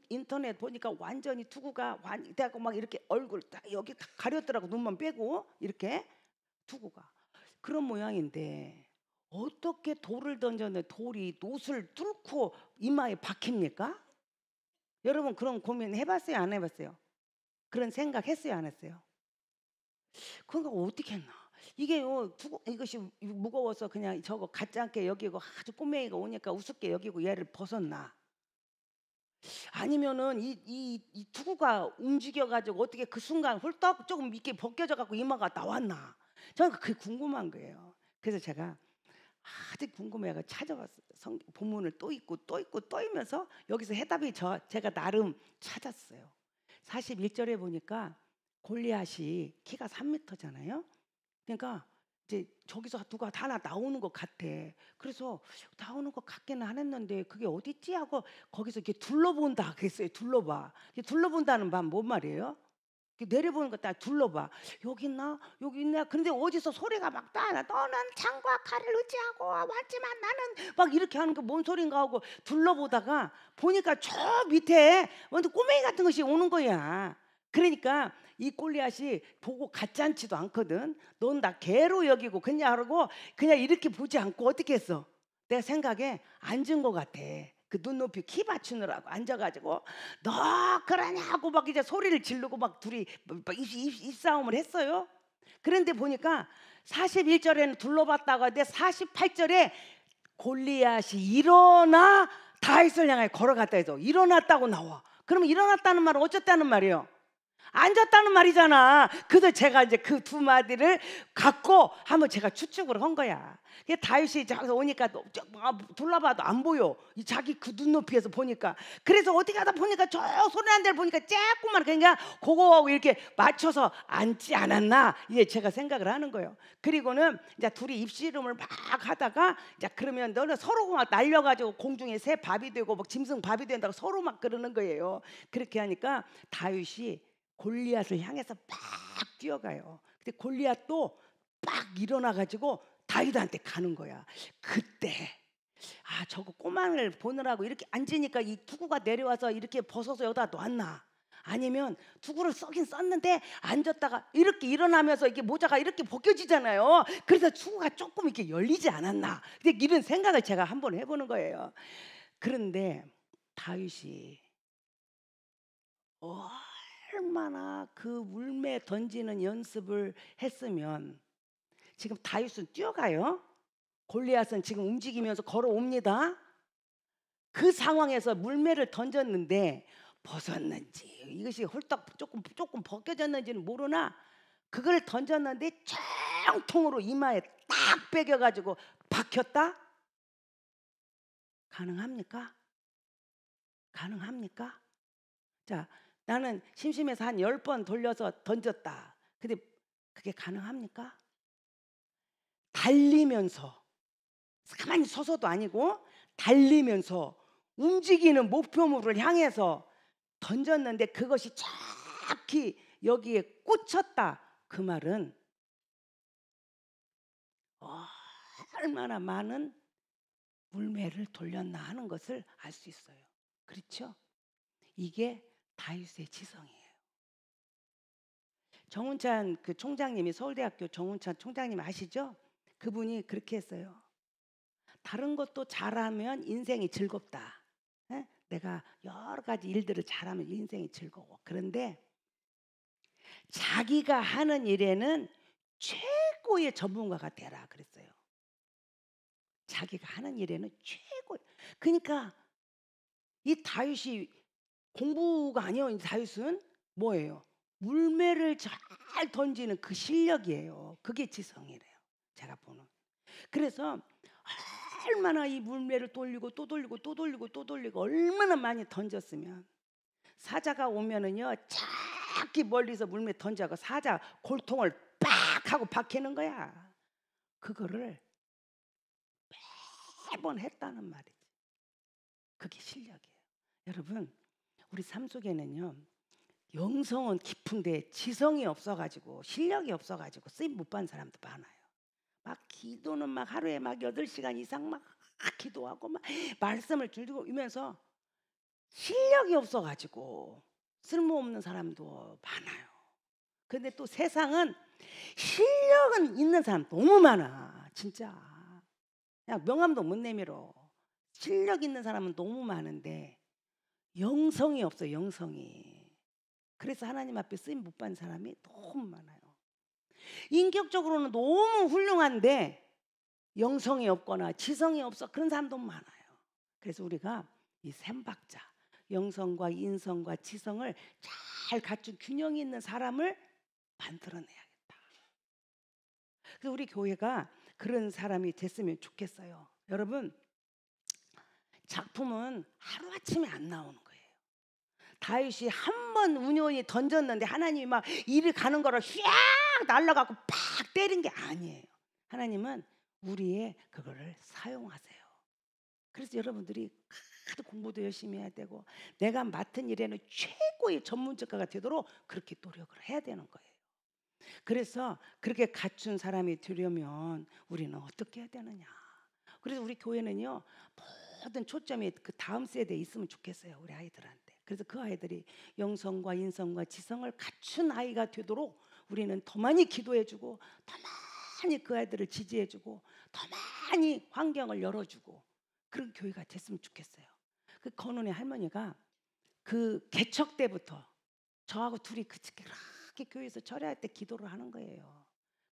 인터넷 보니까 완전히 투구가 되고 막 이렇게 얼굴 딱 여기 가렸더라고. 눈만 빼고 이렇게 투구가 그런 모양인데 어떻게 돌을 던졌는데 돌이 노를 뚫고 이마에 박힙니까? 여러분 그런 고민 해봤어요? 안 해봤어요? 그런 생각 했어요? 안 했어요? 그러니까 어떻게 했나? 이게요 이것이 무거워서 그냥 저거 같지 않게 여기고 아주 꼬맹이가 오니까 우습게 여기고 얘를 벗었나? 아니면은 이 투구가 움직여가지고 어떻게 그 순간 홀떡 조금 이렇게 벗겨져갖고 이마가 나왔나? 저는 그게 궁금한 거예요. 그래서 제가 아주 궁금해가 찾아봤어요. 본문을 또 읽고 또 읽고 또 읽면서 여기서 해답이 제가 나름 찾았어요. 41절에 보니까 골리앗이 키가 3m잖아요. 그러니까 이제 저기서 누가 하나 나오는 것 같아. 그래서 나오는 것 같기는 안 했는데 그게 어디 있지 하고 거기서 이렇게 둘러본다 그랬어요. 둘러본다는 반 뭔 말이에요? 내려보는 거 딱 둘러봐. 여기 있나? 여기 있나? 근데 어디서 소리가 막 나나. 너는 창과 칼을 의지하고 왔지만 나는 막 이렇게 하는 게 뭔 소린가 하고 둘러보다가 보니까 저 밑에 완전 꼬맹이 같은 것이 오는 거야. 그러니까 이 골리앗이 보고 같지 않지도 않거든. 넌 나 개로 여기고 그냥 이렇게 보지 않고 어떻게 했어? 내 생각에 앉은 것 같아. 그 눈높이 키 맞추느라고 앉아가지고 너 그러냐고 막 이제 소리를 지르고 막 둘이 입싸움을 했어요. 그런데 보니까 41절에는 둘러봤다가 근데 48절에 골리앗이 일어나 다윗을 향해 걸어갔다 해서 일어났다고 나와. 그러면 일어났다는 말은 어쨌다는 말이에요? 앉았다는 말이잖아. 그래서 제가 이제 그 두 마디를 갖고 한번 제가 추측을 한 거야. 다윗이 저기서 오니까 둘러봐도 안 보여. 자기 그 눈높이에서 보니까. 그래서 어디 가다 보니까 저 소리 난 데를 보니까 조금만 그러니까 그거하고 이렇게 맞춰서 앉지 않았나. 이제 제가 생각을 하는 거예요. 그리고는 이제 둘이 입씨름을 막 하다가 이제 그러면 너는 서로 막 날려가지고 공중에 새 밥이 되고 막 짐승 밥이 된다고 서로 막 그러는 거예요. 그렇게 하니까 다윗이 골리앗을 향해서 막 뛰어가요. 근데 골리앗도 막 일어나 가지고 다윗한테 가는 거야. 그때 저거 꼬마를 보느라고 이렇게 앉으니까 이 투구가 내려와서 이렇게 벗어서 여기다 놨나? 아니면 투구를 써긴 썼는데 앉았다가 이렇게 일어나면서 이게 모자가 이렇게 벗겨지잖아요. 그래서 투구가 조금 이렇게 열리지 않았나? 근데 이런 생각을 제가 한번 해보는 거예요. 그런데 다윗이 얼마나 그 물매 던지는 연습을 했으면 지금 다윗은 뛰어가요. 골리앗은 지금 움직이면서 걸어옵니다. 그 상황에서 물매를 던졌는데 벗었는지 이것이 홀딱 조금 벗겨졌는지는 모르나 그걸 던졌는데 짱통으로 이마에 딱 베겨가지고 박혔다? 가능합니까? 가능합니까? 자, 나는 심심해서 한 10번 돌려서 던졌다. 근데 그게 가능합니까? 달리면서 가만히 서서도 아니고 달리면서 움직이는 목표물을 향해서 던졌는데 그것이 정확히 여기에 꽂혔다. 그 말은 얼마나 많은 물매를 돌렸나 하는 것을 알 수 있어요. 그렇죠? 이게 다윗의 지성이에요. 정운찬 그 총장님이 서울대학교 정운찬 총장님 아시죠? 그분이 그렇게 했어요. 다른 것도 잘하면 인생이 즐겁다. 에? 내가 여러 가지 일들을 잘하면 인생이 즐거워. 그런데 자기가 하는 일에는 최고의 전문가가 되라 그랬어요. 자기가 하는 일에는 최고. 그러니까 이 다윗이 공부가 아니에요. 다윗은 뭐예요? 물매를 잘 던지는 그 실력이에요. 그게 지성이래요. 제가 보는. 그래서 얼마나 이 물매를 돌리고 또 돌리고 또 돌리고 또 돌리고 얼마나 많이 던졌으면 사자가 오면은요 저기 멀리서 물매 던져고 사자 골통을 빡 하고 박히는 거야. 그거를 매번 했다는 말이지. 그게 실력이에요. 여러분 우리 삶 속에는요 영성은 깊은데 지성이 없어가지고 실력이 없어가지고 쓰임 못 받는 사람도 많아요. 막 기도는 막 하루에 막 8시간 이상 막 기도하고 막 말씀을 들고 이면서 실력이 없어가지고 쓸모없는 사람도 많아요. 근데 또 세상은 실력은 있는 사람 너무 많아. 진짜 그냥 명함도 못 내밀어. 실력 있는 사람은 너무 많은데 영성이 없어. 영성이. 그래서 하나님 앞에 쓰임 못 받는 사람이 너무 많아요. 인격적으로는 너무 훌륭한데 영성이 없거나 지성이 없어 그런 사람도 많아요. 그래서 우리가 이 셈박자 영성과 인성과 지성을 잘 갖춘 균형이 있는 사람을 만들어내야겠다. 그래서 우리 교회가 그런 사람이 됐으면 좋겠어요. 여러분 작품은 하루아침에 안 나오는 거예요. 다윗이 한 번 운연히 던졌는데 하나님이 막 이리 가는 거를 휘악 날라가고 팍 때린 게 아니에요. 하나님은 우리의 그거를 사용하세요. 그래서 여러분들이 하도 공부도 열심히 해야 되고 내가 맡은 일에는 최고의 전문적가가 되도록 그렇게 노력을 해야 되는 거예요. 그래서 그렇게 갖춘 사람이 되려면 우리는 어떻게 해야 되느냐. 그래서 우리 교회는요 모든 초점이 그 다음 세대에 있으면 좋겠어요. 우리 아이들한테. 그래서 그 아이들이 영성과 인성과 지성을 갖춘 아이가 되도록 우리는 더 많이 기도해주고 더 많이 그 아이들을 지지해주고 더 많이 환경을 열어주고 그런 교회가 됐으면 좋겠어요. 그 건운의 할머니가 그 개척 때부터 저하고 둘이 그렇게 교회에서 철야할 때 기도를 하는 거예요.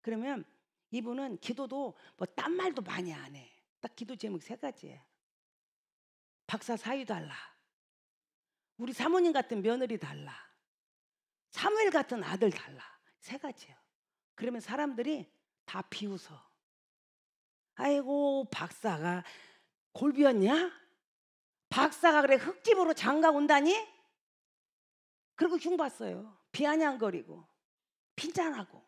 그러면 이분은 기도도 뭐 딴 말도 많이 안 해. 딱 기도 제목 3가지예요. 박사 사위 달라. 우리 사모님 같은 며느리 달라. 사무엘 같은 아들 달라. 3가지예요. 그러면 사람들이 다 비웃어. 아이고 박사가 골비였냐? 박사가 그래 흙집으로 장가 온다니? 그리고 흉봤어요. 비아냥거리고 핀잔하고.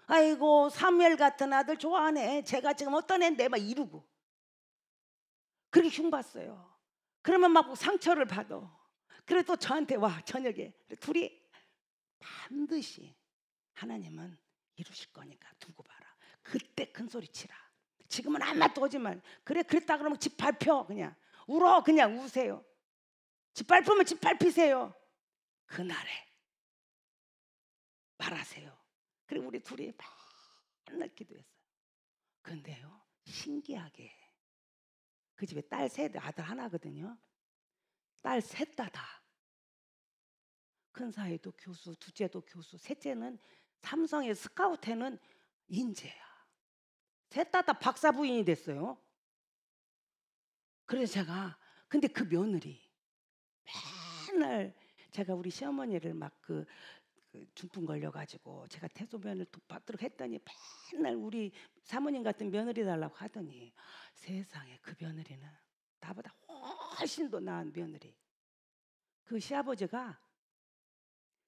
아이고 사무엘 같은 아들 좋아하네. 제가 지금 어떤 애인데 막 이러고. 그렇게 흉봤어요. 그러면 막 상처를 받아. 그래 또 저한테 와 저녁에 둘이 반드시 하나님은 이루실 거니까 두고 봐라. 그때 큰 소리 치라. 지금은 아무 말도 하지 말. 그래 그랬다 그러면 집 밟혀. 그냥 울어. 그냥 우세요. 집 밟으면 집 밟히세요. 그날에 말하세요. 그리고 우리 둘이 맨날 기도했어요. 근데요, 신기하게 그 집에 딸 셋, 아들 하나거든요. 딸 셋 다 큰 사이도 교수, 둘째도 교수, 셋째는 삼성의 스카우트는 인재야. 셋 다 박사 부인이 됐어요. 그래서 제가 근데 그 며느리 맨날 제가 우리 시어머니를 막 그 중풍 걸려가지고 제가 태소면을 받도록 했더니 맨날 우리 사모님 같은 며느리 달라고 하더니 세상에 그 며느리는 나보다 훨씬 더 나은 며느리. 그 시아버지가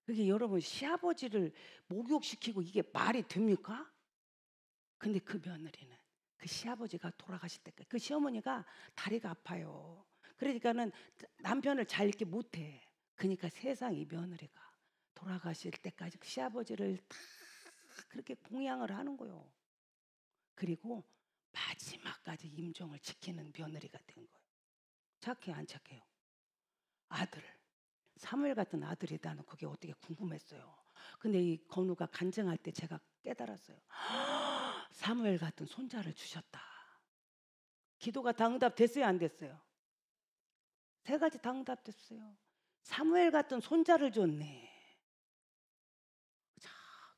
그게 여러분 시아버지를 목욕시키고 이게 말이 됩니까? 근데 그 며느리는 그 시아버지가 돌아가실 때까지 그 시어머니가 다리가 아파요. 그러니까는 남편을 잘 이렇게 못해. 그러니까 세상 이 며느리가 돌아가실 때까지 그 시아버지를 다 그렇게 공양을 하는 거예요. 그리고 마지막까지 임종을 지키는 며느리가 된 거예요. 착해요, 안 착해요? 아들 사무엘 같은 아들이 나는 그게 어떻게 궁금했어요. 근데 이 건우가 간증할 때 제가 깨달았어요. 사무엘 같은 손자를 주셨다. 기도가 다 응답됐어요, 안 됐어요? 세 가지 다 응답됐어요. 사무엘 같은 손자를 줬네. 자,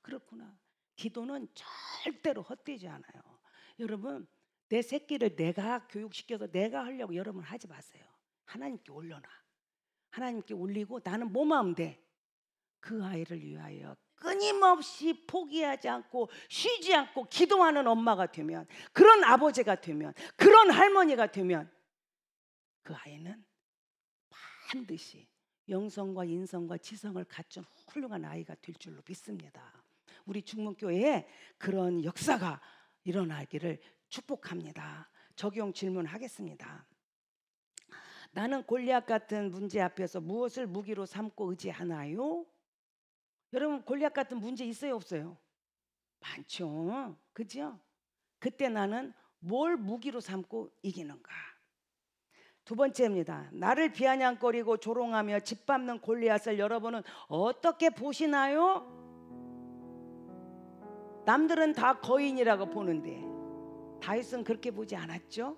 그렇구나. 기도는 절대로 헛되지 않아요. 여러분, 내 새끼를 내가 교육시켜서 내가 하려고 여러분 하지 마세요. 하나님께 올려놔. 하나님께 올리고 나는 뭐만 하면 돼. 그 아이를 위하여 끊임없이 포기하지 않고 쉬지 않고 기도하는 엄마가 되면, 그런 아버지가 되면, 그런 할머니가 되면 그 아이는 반드시 영성과 인성과 지성을 갖춘 훌륭한 아이가 될 줄로 믿습니다. 우리 중문교회에 그런 역사가 일어나기를 축복합니다. 적용 질문하겠습니다. 나는 골리앗 같은 문제 앞에서 무엇을 무기로 삼고 의지하나요? 여러분, 골리앗 같은 문제 있어요, 없어요? 많죠. 그죠? 그때 나는 뭘 무기로 삼고 이기는가? 두 번째입니다. 나를 비아냥거리고 조롱하며 짓밟는 골리앗을 여러분은 어떻게 보시나요? 남들은 다 거인이라고 보는데 다윗은 그렇게 보지 않았죠?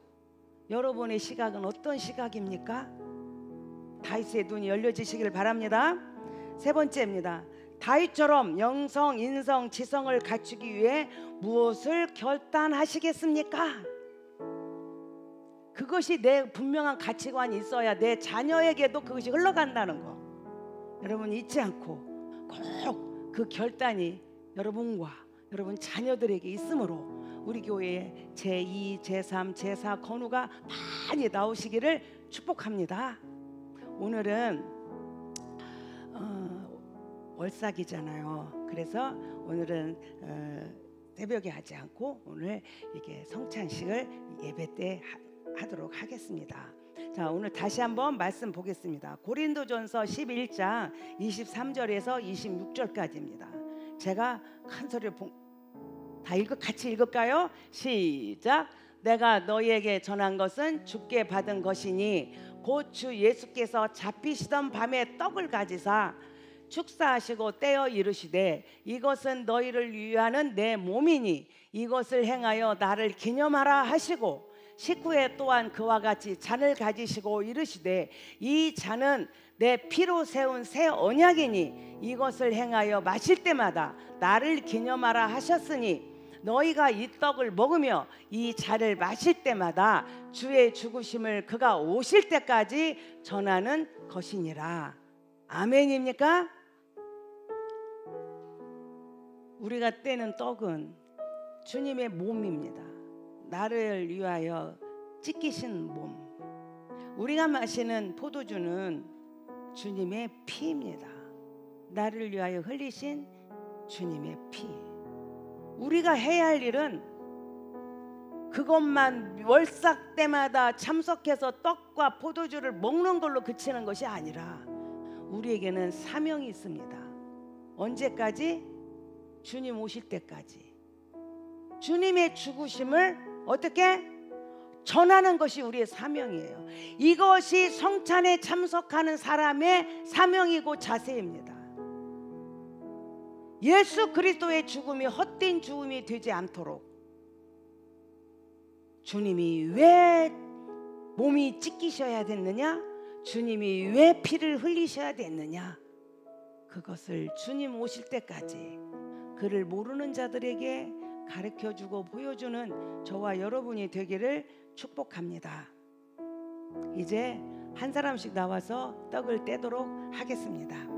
여러분의 시각은 어떤 시각입니까? 다윗의 눈이 열려지시길 바랍니다. 세 번째입니다. 다윗처럼 영성, 인성, 지성을 갖추기 위해 무엇을 결단하시겠습니까? 그것이 내 분명한 가치관이 있어야 내 자녀에게도 그것이 흘러간다는 거 여러분 잊지 않고 꼭 그 결단이 여러분과 여러분 자녀들에게 있으므로 우리 교회에 제2, 제3, 제4 건우가 많이 나오시기를 축복합니다. 오늘은 월삭이잖아요. 그래서 오늘은 새벽에 하지 않고 오늘 이게 성찬식을 예배 때 하도록 하겠습니다. 자, 오늘 다시 한번 말씀 보겠습니다. 고린도전서 11장 23절에서 26절까지입니다. 제가 큰 소리로 다 같이 읽을까요? 시작. 내가 너희에게 전한 것은 주께 받은 것이니 곧 주 예수께서 잡히시던 밤에 떡을 가지사 축사하시고 떼어 이르시되 이것은 너희를 위하는 내 몸이니 이것을 행하여 나를 기념하라 하시고 식후에 또한 그와 같이 잔을 가지시고 이르시되 이 잔은 내 피로 세운 새 언약이니 이것을 행하여 마실 때마다 나를 기념하라 하셨으니 너희가 이 떡을 먹으며 이 잔을 마실 때마다 주의 죽으심을 그가 오실 때까지 전하는 것이니라. 아멘입니까? 우리가 떼는 떡은 주님의 몸입니다. 나를 위하여 찢기신 몸. 우리가 마시는 포도주는 주님의 피입니다. 나를 위하여 흘리신 주님의 피. 우리가 해야 할 일은 그것만 월삭 때마다 참석해서 떡과 포도주를 먹는 걸로 그치는 것이 아니라 우리에게는 사명이 있습니다. 언제까지? 주님 오실 때까지. 주님의 죽으심을 어떻게? 전하는 것이 우리의 사명이에요. 이것이 성찬에 참석하는 사람의 사명이고 자세입니다. 예수 그리스도의 죽음이 헛된 죽음이 되지 않도록 주님이 왜 몸이 찢기셔야 됐느냐? 주님이 왜 피를 흘리셔야 됐느냐? 그것을 주님 오실 때까지 그를 모르는 자들에게 가르쳐주고 보여주는 저와 여러분이 되기를 축복합니다. 이제 한 사람씩 나와서 떡을 떼도록 하겠습니다.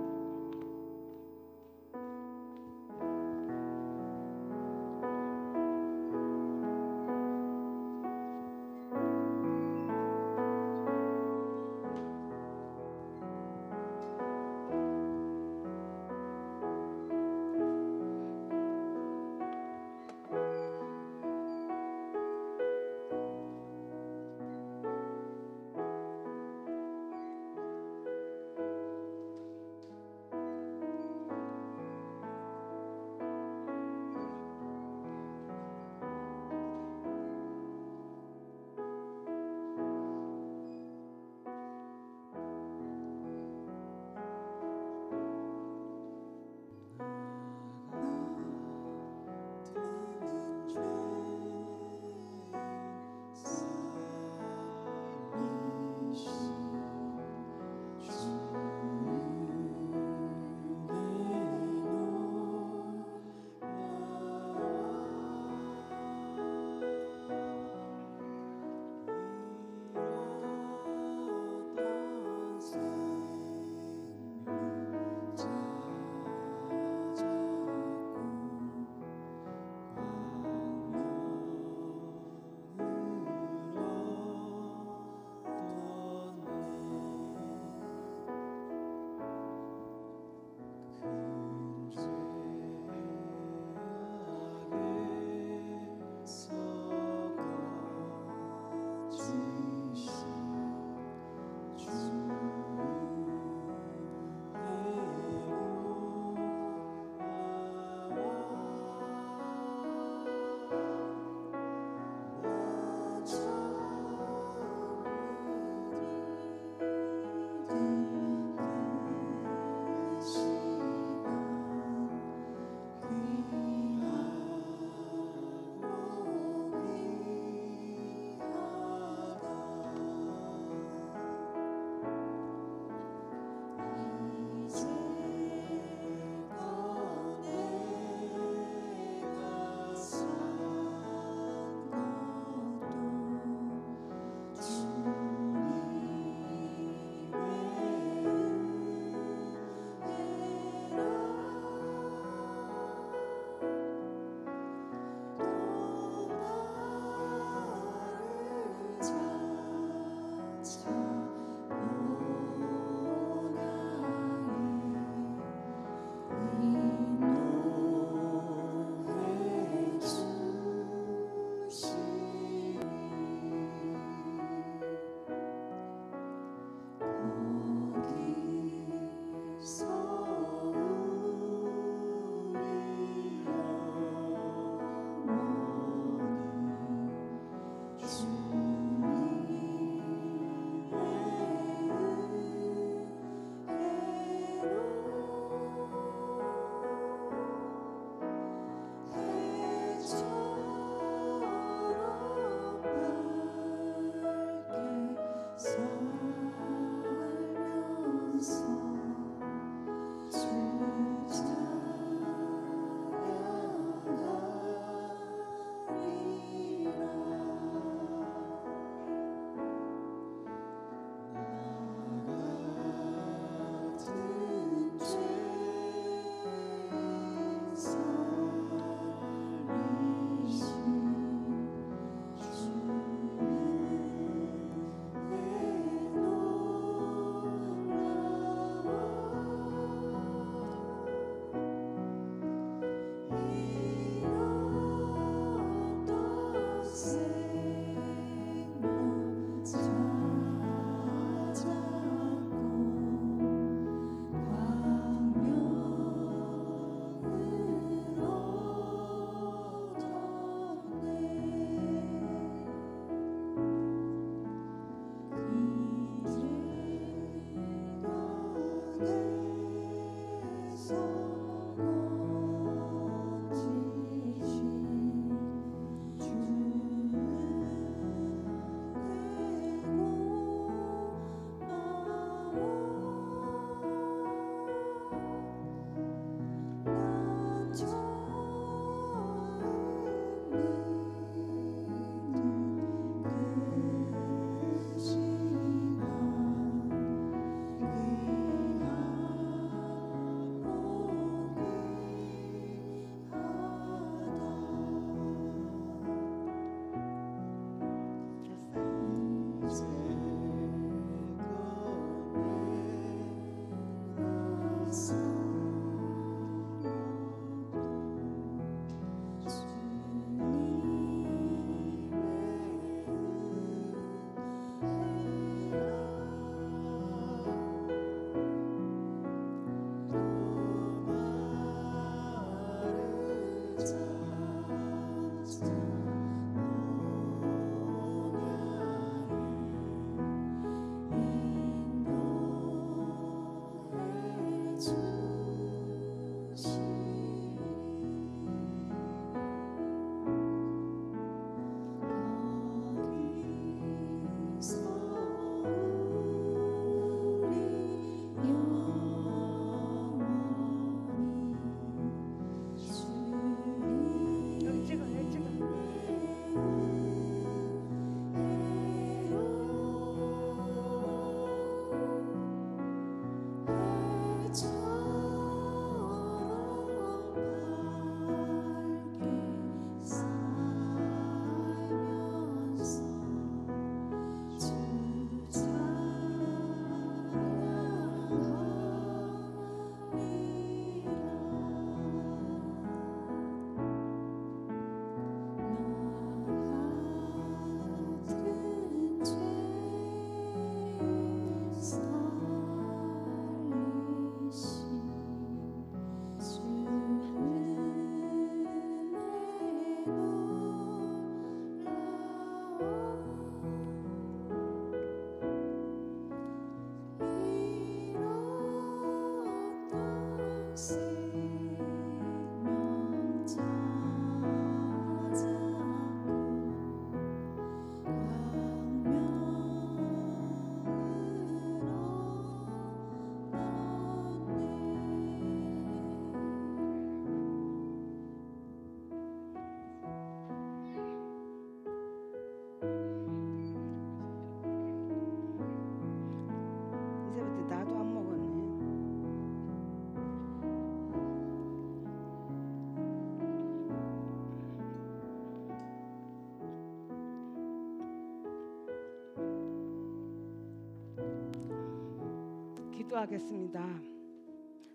기도하겠습니다.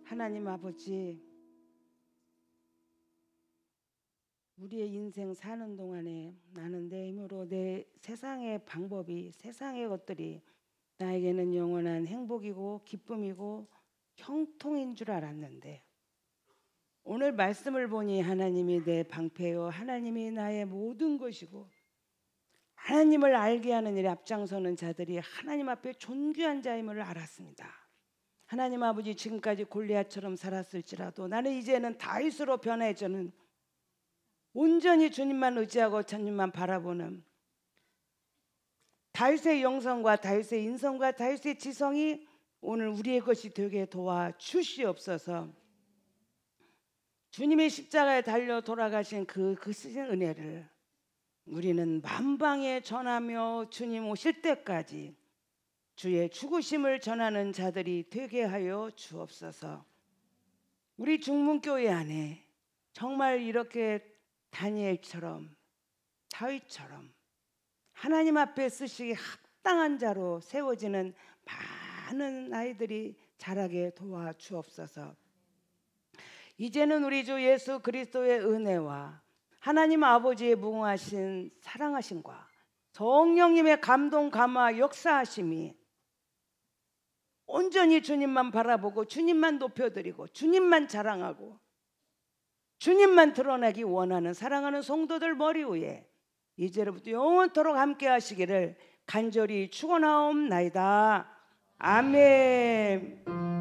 하나님 아버지, 우리의 인생 사는 동안에 나는 내 힘으로 내 세상의 방법이, 세상의 것들이 나에게는 영원한 행복이고 기쁨이고 형통인 줄 알았는데, 오늘 말씀을 보니 하나님이 내 방패요, 하나님이 나의 모든 것이고, 하나님을 알게 하는 일에 앞장서는 자들이 하나님 앞에 존귀한 자임을 알았습니다. 하나님 아버지, 지금까지 골리앗처럼 살았을지라도 나는 이제는 다윗으로 변해져는 온전히 주님만 의지하고 주님만 바라보는 다윗의 영성과 다윗의 인성과 다윗의 지성이 오늘 우리의 것이 되게 도와주시옵소서. 주님의 십자가에 달려 돌아가신 그 크신 은혜를 우리는 만방에 전하며 주님 오실 때까지 주의 죽으심을 전하는 자들이 되게 하여 주옵소서. 우리 중문교회 안에 정말 이렇게 다니엘처럼 다윗처럼 하나님 앞에 쓰시기 합당한 자로 세워지는 많은 아이들이 자라게 도와주옵소서. 이제는 우리 주 예수 그리스도의 은혜와 하나님 아버지의 무궁하신 사랑하심과 성령님의 감동 감화 역사하심이 온전히 주님만 바라보고 주님만 높여드리고 주님만 자랑하고 주님만 드러내기 원하는 사랑하는 성도들 머리 위에 이제로부터 영원토록 함께 하시기를 간절히 축원하옵나이다. 아멘.